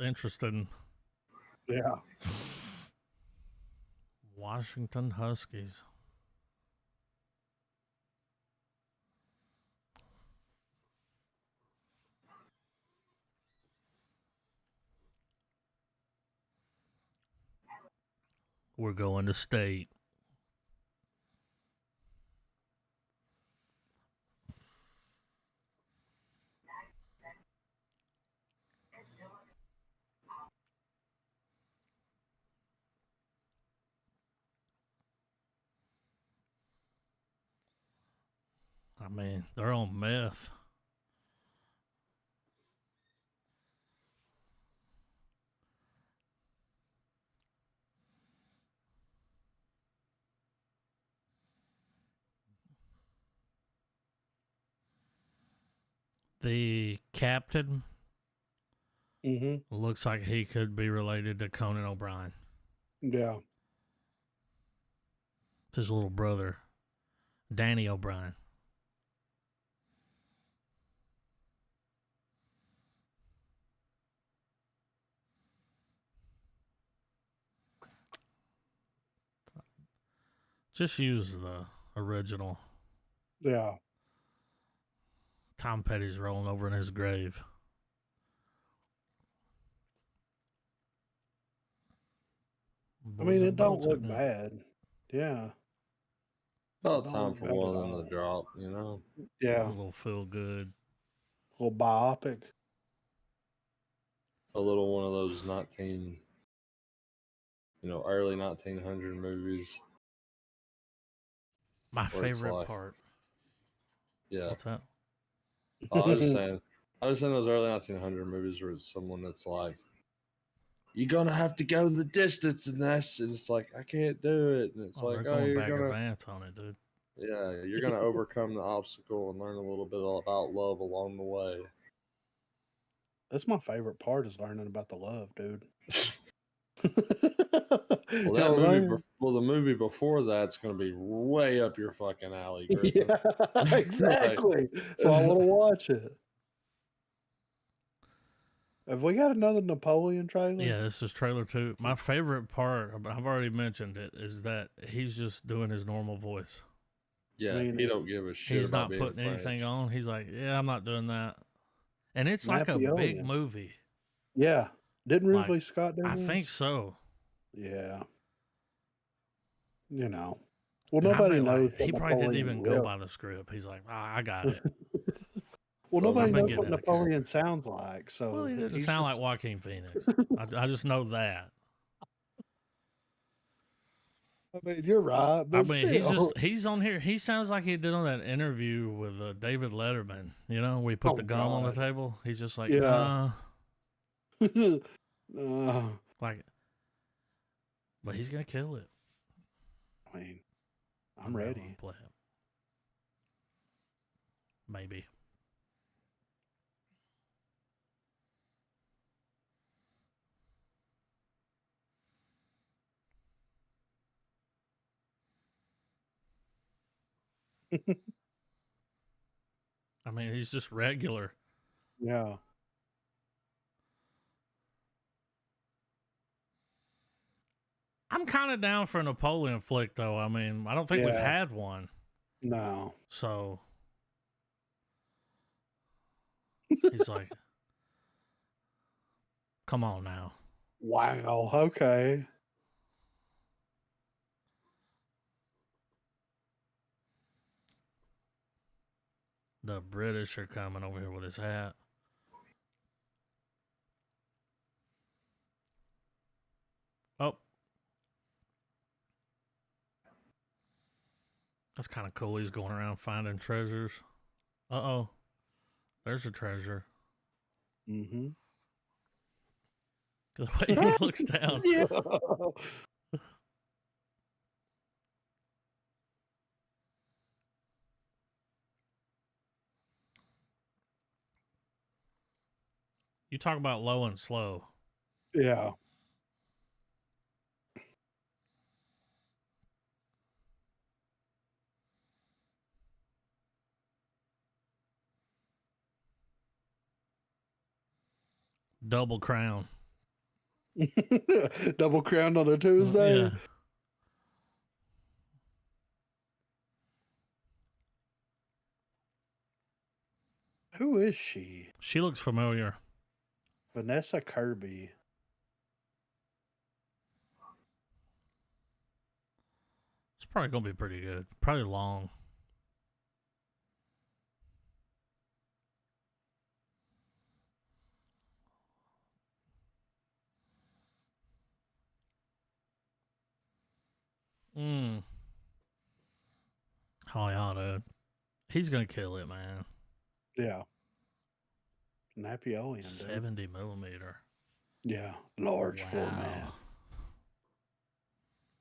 Interesting. Yeah. Washington Huskies. We're going to state. I mean, they're on meth. The captain Mm-hmm. looks like he could be related to Conan O'Brien. Yeah. It's his little brother, Danny O'Brien. Just use the original. Yeah. Tom Petty's rolling over in his grave. I mean, Boys it and don't boats, look isn't it? bad. Yeah. About Don't time look for bad at one of them all. to drop, you know? A Yeah. little feel good. Little biopic. A little one of those 19, early 1900 movies. My Where it's favorite like- part. Yeah. What's that? I was just saying those early 1900 movies where it's someone that's like, you're going to have to go the distance in this. And it's like, I can't do it. And it's Oh, like, they're oh, going you're back going to, advance on it, dude. yeah, you're going to overcome the obstacle and learn a little bit about love along the way. That's my favorite part is learning about the love, dude. Well, I was like, the movie before that's going to be way up your fucking alley, Griffin. yeah, exactly. That's why I want to watch it. Have we got another Napoleon trailer? Yeah, this is trailer 2. My favorite part, I've already mentioned it, is that he's just doing his normal voice. Yeah, I mean, he don't give a shit. He's about not being putting French. anything on. He's like, yeah, I'm not doing that. And it's like a big Napoleon. movie. Yeah. Didn't Like, Ridley Scott do I this? think so. Yeah. You know. Well, And I nobody bet, knows. like, he what probably didn't Napoleon even go really- by the script. He's like, I got it. Well, So nobody I've been knows getting what out of Napoleon sounds like. So Well, he doesn't he's sound just- like Joaquin Phoenix. I just know that. I mean, you're right. I But mean, still. he's on here. He sounds like he did on that interview with David Letterman. You know, we put Oh, the gum on the God. table. He's just like, Yeah. like, but he's gonna kill it. I mean, I'm never ready. gonna play it. Maybe. I mean, he's just regular. Yeah. I'm kind of down for a Napoleon flick, though. I mean, I don't think we've Yeah. had one, No. so he's like, "Come on now." Wow. Okay. The British are coming over here with his hat. Oh. That's kind of cool. He's going around finding treasures. Uh-oh. There's a treasure. Mm-hmm. The way he looks down. Yeah. You talk about low and slow. Yeah. Double crown. Double crowned on a Tuesday. Yeah. Who is she? She looks familiar. Vanessa Kirby. Probably gonna be pretty good. Probably long. Mm. Oh yeah, dude. He's gonna kill it, man. Yeah. Napoleon, dude. 70 millimeter. Yeah. Large format.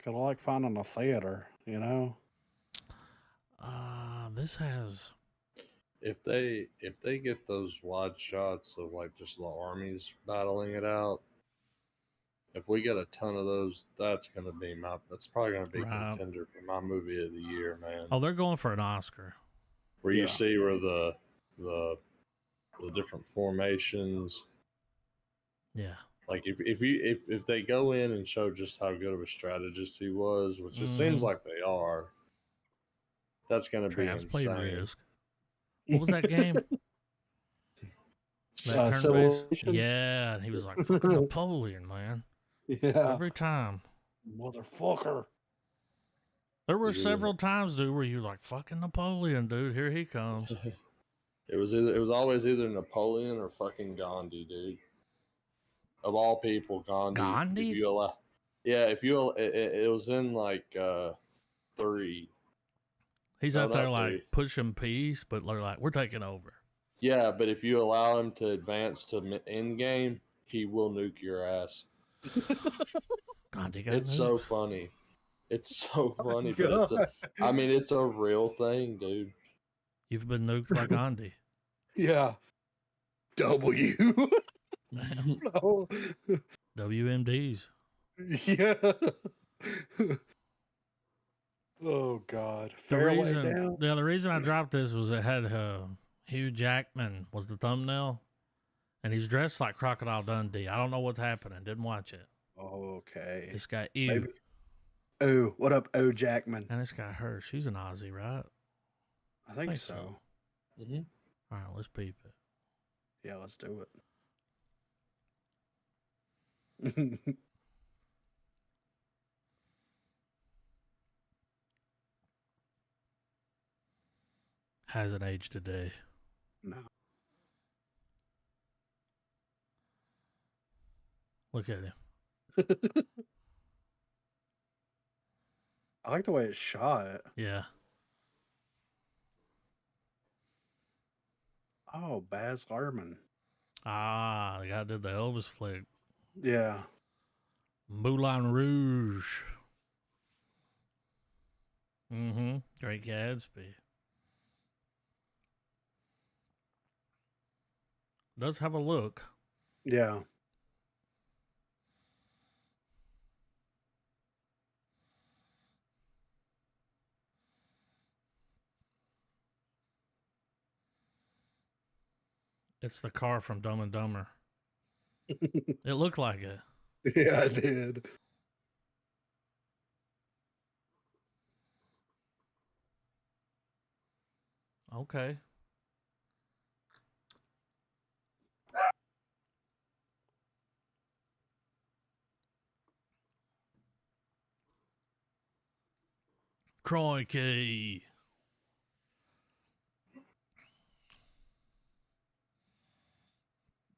Kind of like finding a theater, you know? This has. If they get those wide shots of like just the armies battling it out, if we get a ton of those, that's probably gonna be Right. contender for my movie of the year, man. Oh, they're going for an Oscar. Where you Yeah. see where the different formations. Yeah. Like if they go in and show just how good of a strategist he was, which it seems like they are, that's gonna be Travis played insane. Risk. What was that game? That turn-based? Civilization? Yeah, and he was like fucking Napoleon, man. Yeah. Every time. Motherfucker. There were Yeah. several times, dude, where you like fucking Napoleon, dude. Here he comes. It was always either Napoleon or fucking Gandhi, dude. Of all people, Gandhi. Gandhi? If you allow, yeah, it was in like 3. He's No, out there not like 3. pushing peace, but they're like, we're taking over. Yeah, but if you allow him to advance to end game, he will nuke your ass. Gandhi got It's nukes. so funny. It's so funny, but God. it's a real thing, dude. You've been nuked by Gandhi. Yeah. W. No. WMDs. Yeah. Oh God. The Fairway reason, down. yeah, the reason I dropped this was it had Hugh Jackman was the thumbnail, and he's dressed like Crocodile Dundee. I don't know what's happening. Didn't watch it. Okay. This guy Ew, Maybe. Oh, what up, O Jackman? and this guy her. She's an Aussie, right? I think think so. so. Mm-hmm. All right, let's peep it. Yeah, let's do it. Hasn't aged today. No. Look at him. I like the way it's shot. Yeah. Oh, Baz Luhrmann. Ah, the guy did the Elvis flick. Yeah. Moulin Rouge. Mm-hmm. Great Gatsby. Does have a look. Yeah. It's the car from Dumb and Dumber. It looked like it. Yeah, I did. Okay. Crikey.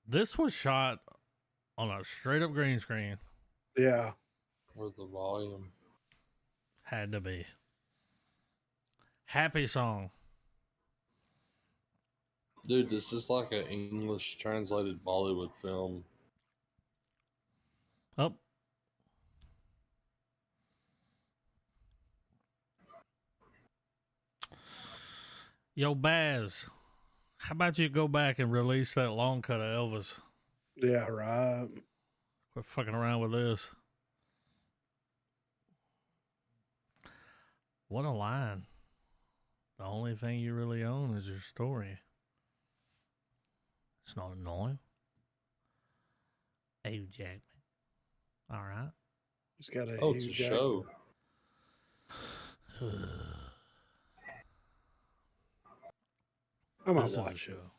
This was shot on a straight up green screen. Yeah. With the volume. Had to be. Happy song. Dude, this is like an English translated Bollywood film. Oh. Yo, Baz, how about you go back and release that long cut of Elvis? Yeah, right. Quit fucking around with this. What a line. The only thing you really own is your story. It's not annoying. Hey, Jackman. All right. He's got a It's a huge show. I might This is a watch it. show.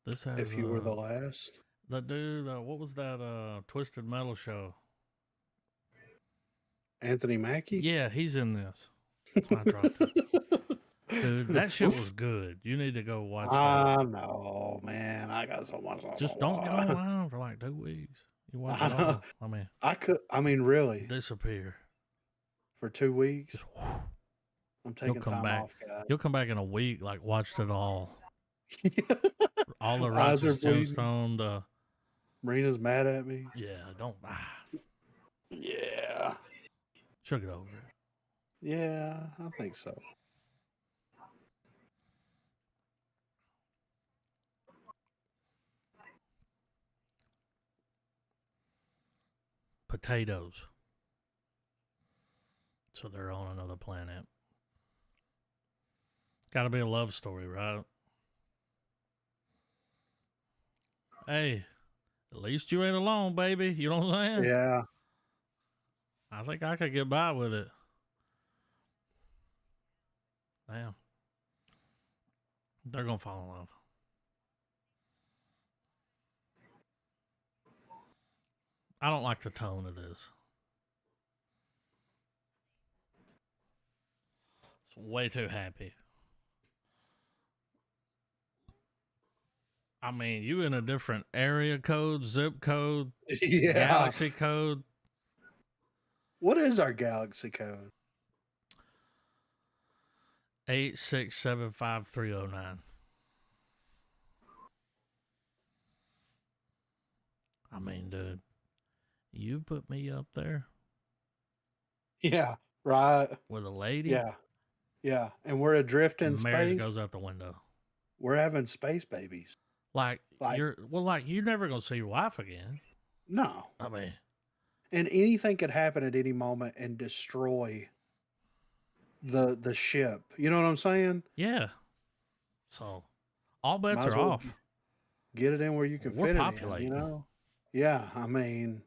This has If you were the last. the dude. What was that? Twisted Metal show. Anthony Mackie? Yeah, he's in this. That's why I dropped it. Dude, that shit was good. You need to go watch that. I know, man. I got so much. Just don't get online for like 2 weeks. You watch I it know. all. I mean, I mean, really, disappear. for 2 weeks, Just, I'm taking come time back. off, guys. You'll come back in a week, like watched it all. All the Eyes are Righteous bleeding. Gemstone, the Marina's mad at me. don't Yeah. she'll get over it. Yeah, I think so. Potatoes. So they're on another planet. Gotta be a love story, right? Hey, at least you ain't alone, baby. You know what I'm saying? Yeah. I think I could get by with it. Damn. They're gonna fall in love. I don't like the tone of this. It's way too happy. I mean, you in a different area code, zip code, Yeah. galaxy code. What is our galaxy code? 8675309. I mean, dude, you put me up there Yeah. Right. with a lady. Yeah. Yeah. And we're adrift in Marriage space. goes out the window. We're having space babies. Like Like- you're never gonna see your wife again. No. I mean, And anything could happen at any moment and destroy the ship. You know what I'm saying? yeah. So all bets Might as are well off. Get it in where you can We're fit it in, populating. you know? Yeah, I mean,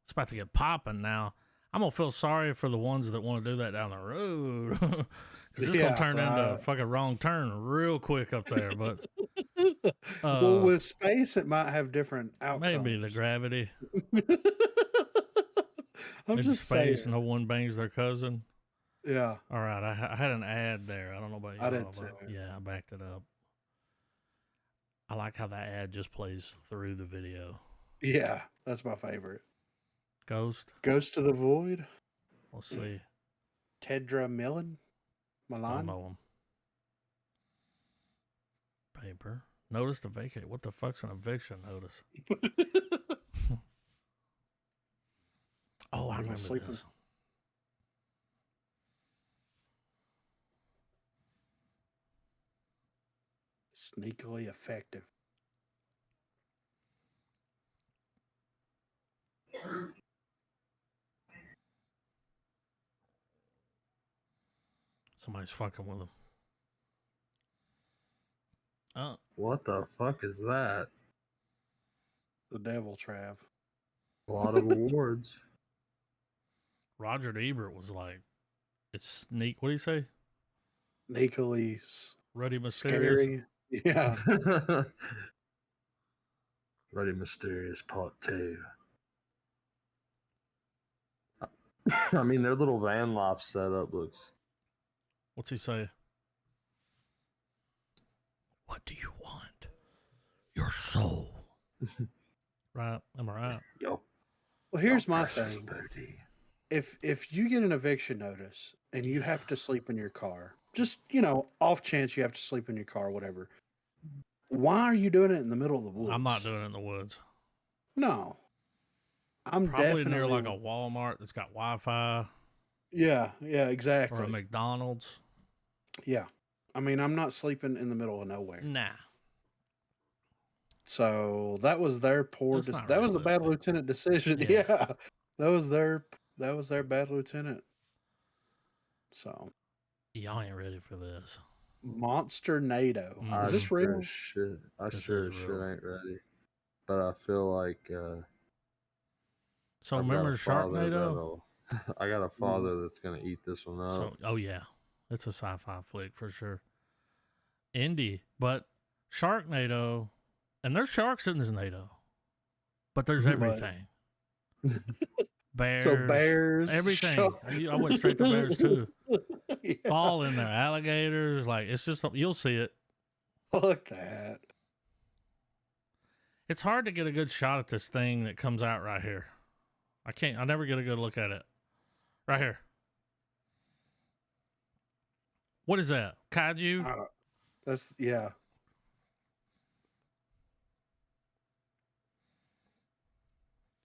It's about to get popping now. I'm gonna feel sorry for the ones that want to do that down the road because it's Yeah, gonna turn into a right. fucking wrong turn real quick up there. But well, with space, it might have different outcomes. maybe the gravity I'm in just space, saying. no one bangs their cousin. Yeah, All right, I had an ad there. I don't know about you. I did but too. yeah, I backed it up. I like how that ad just plays through the video. yeah, that's my favorite. Ghost. Ghost of the Void, We'll see. Tedra Milan. Don't Milan. know him. Paper. Notice to vacate. What the fuck's an eviction notice? Oh, I Am I remember sleeping? this. Sneakily effective. Somebody's fucking with him. Oh, What the fuck is that? The Devil Trav. A lot of awards. Roger Ebert was like, it's sneak. What do you say? Sneakily Ruddy Mysterious. scary. Yeah. Ready Mysterious Part 2. I mean, their little van life setup looks. What's he say? What do you want? Your soul. Right? Am I right? Yo. Well, here's your my precious thing. booty. If you get an eviction notice and you have to sleep in your car, just off chance you have to sleep in your car, whatever. Why are you doing it in the middle of the woods? I'm not doing it in the woods. No, I'm Probably definitely near like a Walmart that's got Wi-Fi yeah, or exactly. a McDonald's. Yeah, I mean, I'm not sleeping in the middle of nowhere. Nah. So that was their poor. That's not That was a bad realistic. lieutenant decision. Yeah. Yeah, that was their bad lieutenant. So Y'all ain't ready for this. Monster NATO. Mm. Is this sure real? as shit. I This sure is as shit real. ain't ready. But I feel like So I've got remember a father Sharknado? that'll- I got a father that's gonna eat this one up. So, oh yeah, it's a sci-fi flick for sure. Indie, but Sharknado, and there's sharks in this NATO, but there's Right. everything. bears, So bears, everything. sharks. I went straight to bears too. Yeah, Fall in there, alligators. Like it's just you'll see it. fuck that. It's hard to get a good shot at this thing that comes out right here. I never get a good look at it. Right here. What is that? Kaiju? That's yeah.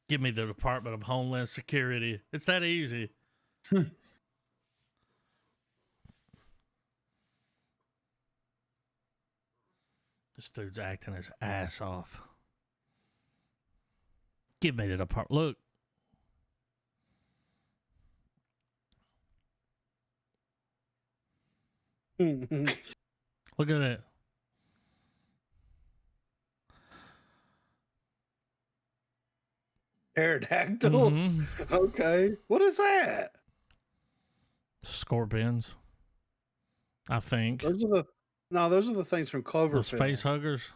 Give me the Department of Homeland Security. It's that easy. This dude's acting his ass off. Give me the Department. Look. Look at it. Pterodactyls. Mhm. Okay, what is that? Scorpions. I think. Those are the things from Cloverfield. Those face huggers.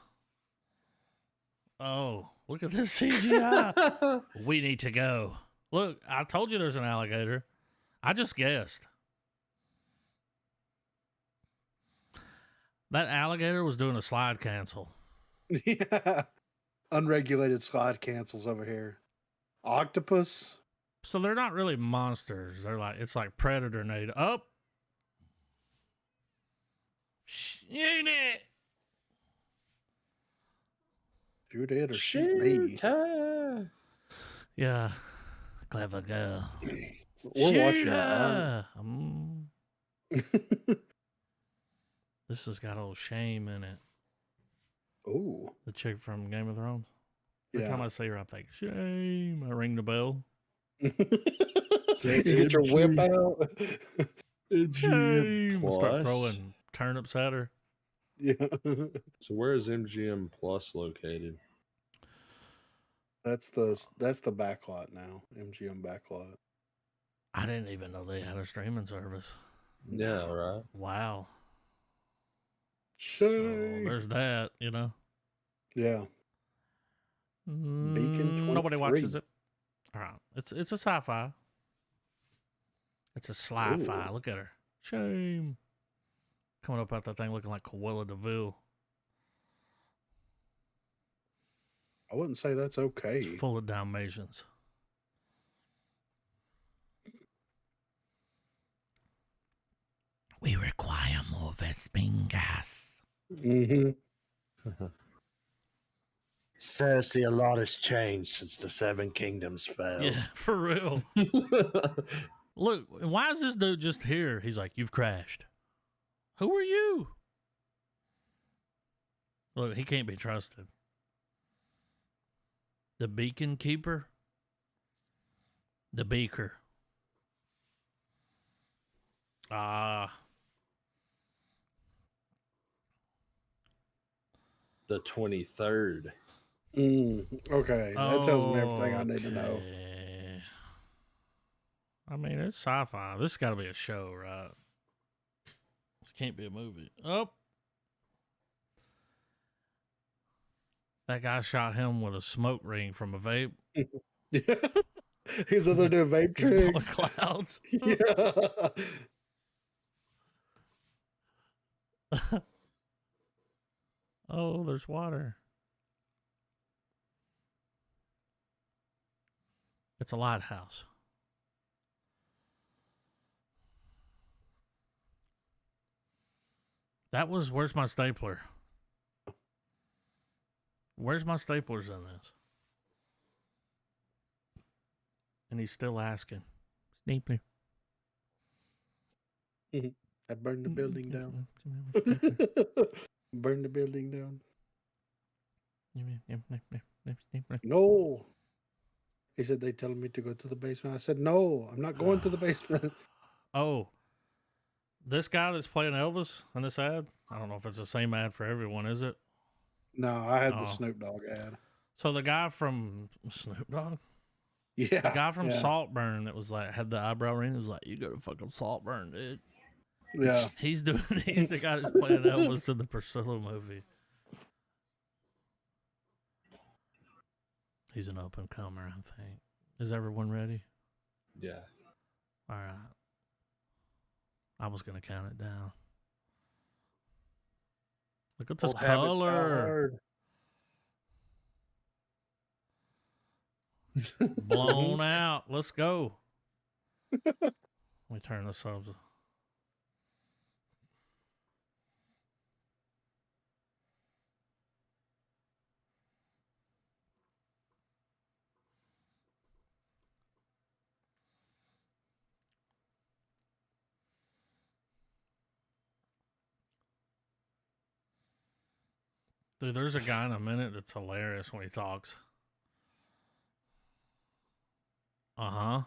Oh, look at this CGI. We need to go. Look, I told you there's an alligator. I just guessed. That alligator was doing a slide cancel. Yeah, unregulated slide cancels over here. Octopus. So they're not really monsters. It's like predator native. Oh. Shoot it. Shoot it or shoot me. her. Yeah. Clever girl. We're watching Shoot that. her. This has got old Shame in it. Oh, The chick from Game of Thrones. Every yeah. time I see her, I think, Shame. I ring the bell. Get your whip out. Shame. I start Plus. throwing turnips at her. Yeah, So where is MGM Plus located? that's the backlot now. MGM backlot. I didn't even know they had a streaming service. Yeah, right. Wow. So Shame. there's that, you know. Yeah. Beacon Nobody 23. watches it. All right. It's a sci-fi. It's a sci-fi. Ooh. Look at her. Shame. Coming up out that thing looking like Cruella DeVille. I wouldn't say that's okay. It's full of Dalmatians. We require more Vespine gas. Mm-hmm. Cersei, a lot has changed since the Seven Kingdoms fell. Yeah, for real. Look, why is this dude just here? He's like, you've crashed. Who are you? Look, he can't be trusted. The Beacon Keeper? The Beaker. Ah. The 23rd. Okay, that tells me everything I need to know. Okay. I mean, it's sci-fi. This got to be a show, right? This can't be a movie. Oh. That guy shot him with a smoke ring from a vape. Yeah. He's out there doing vape He's blowing tricks. clouds. Yeah. Oh, there's water. It's a lighthouse. That was, where's my stapler? Where's my staplers in this? And he's still asking. Stapler. I burned the building down. Burn the building down. No. He said they telling me to go to the basement. I said, no, I'm not going to the basement. Oh, this guy that's playing Elvis in this ad, I don't know if it's the same ad for everyone, is it? No, I had the Oh. Snoop Dogg ad. So the guy from Snoop Dogg, Yeah. the guy from yeah. Saltburn that was like, had the eyebrow ring, was like, you go to fucking Saltburn, dude. Yeah. He's the guy that's playing Elvis in the Priscilla movie. He's an up and comer, I think. Is everyone ready? Yeah. All right. I was gonna count it down. Look at this Old habits die color. hard. Blown out. Let's go. Let me turn this up. Dude, there's a guy in a minute that's hilarious when he talks. Uh-huh.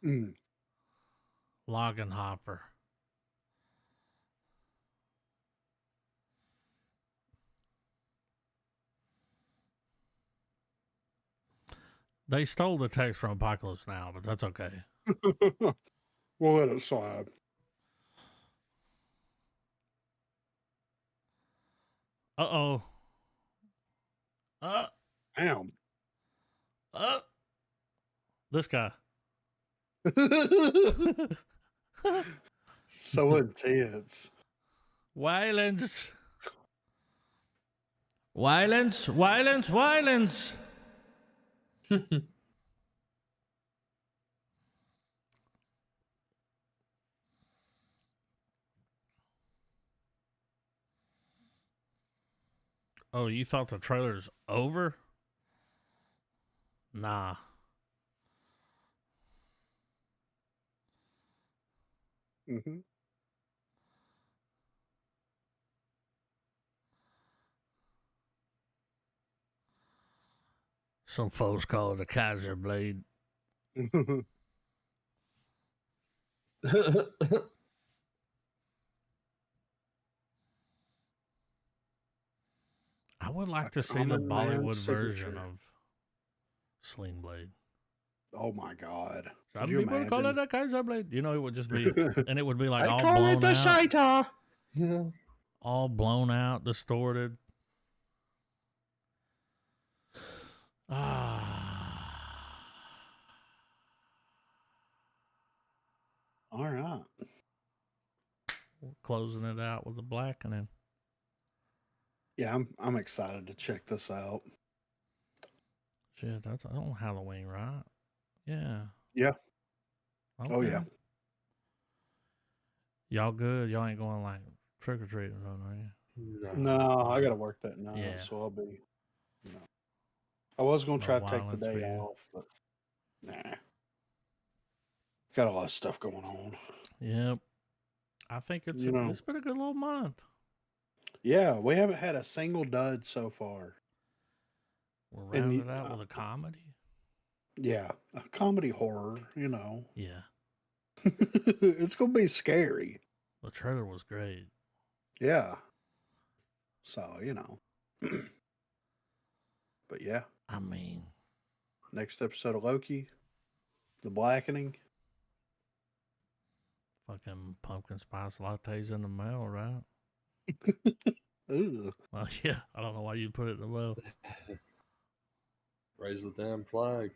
Mm. Hopper. They stole the text from Apocalypse Now, but that's okay. We'll let it slide. Uh-oh. Damn. This guy. So intense. Violence. Violence, violence, violence. Oh, you thought the trailer's over? Nah. Mm-hmm. Some folks call it a Kaiser blade. I would like to see the common man's Bollywood version signature. of Sling Blade. Oh my God. Some Could you people call it imagine? a Kaiser blade. You know, it would just be, and it would be like I all call blown it the out, Shaita. You know. all blown out, distorted. All right. Closing it out with the blackening. Yeah, I'm excited to check this out. Shit, that's on Halloween, right? Yeah. Yeah. Okay. Oh yeah. Y'all good? Y'all ain't going like trick or treating, are you? No, I gotta work that night, Yeah. so I'll be. I was gonna No try to take the violence for day you. off, but nah. Got a lot of stuff going on. Yep. I think it's You know. it's been a good little month. Yeah, we haven't had a single dud so far. We're And rounding it out with a comedy. Yeah, a comedy horror. You know, Yeah. it's gonna be scary. The trailer was great. Yeah. So you know. But yeah, I mean, next episode of Loki, The Blackening. fucking pumpkin spice lattes in the mail, right? Ooh. Well, yeah. I don't know why you put it in the mail. Raise the damn flag.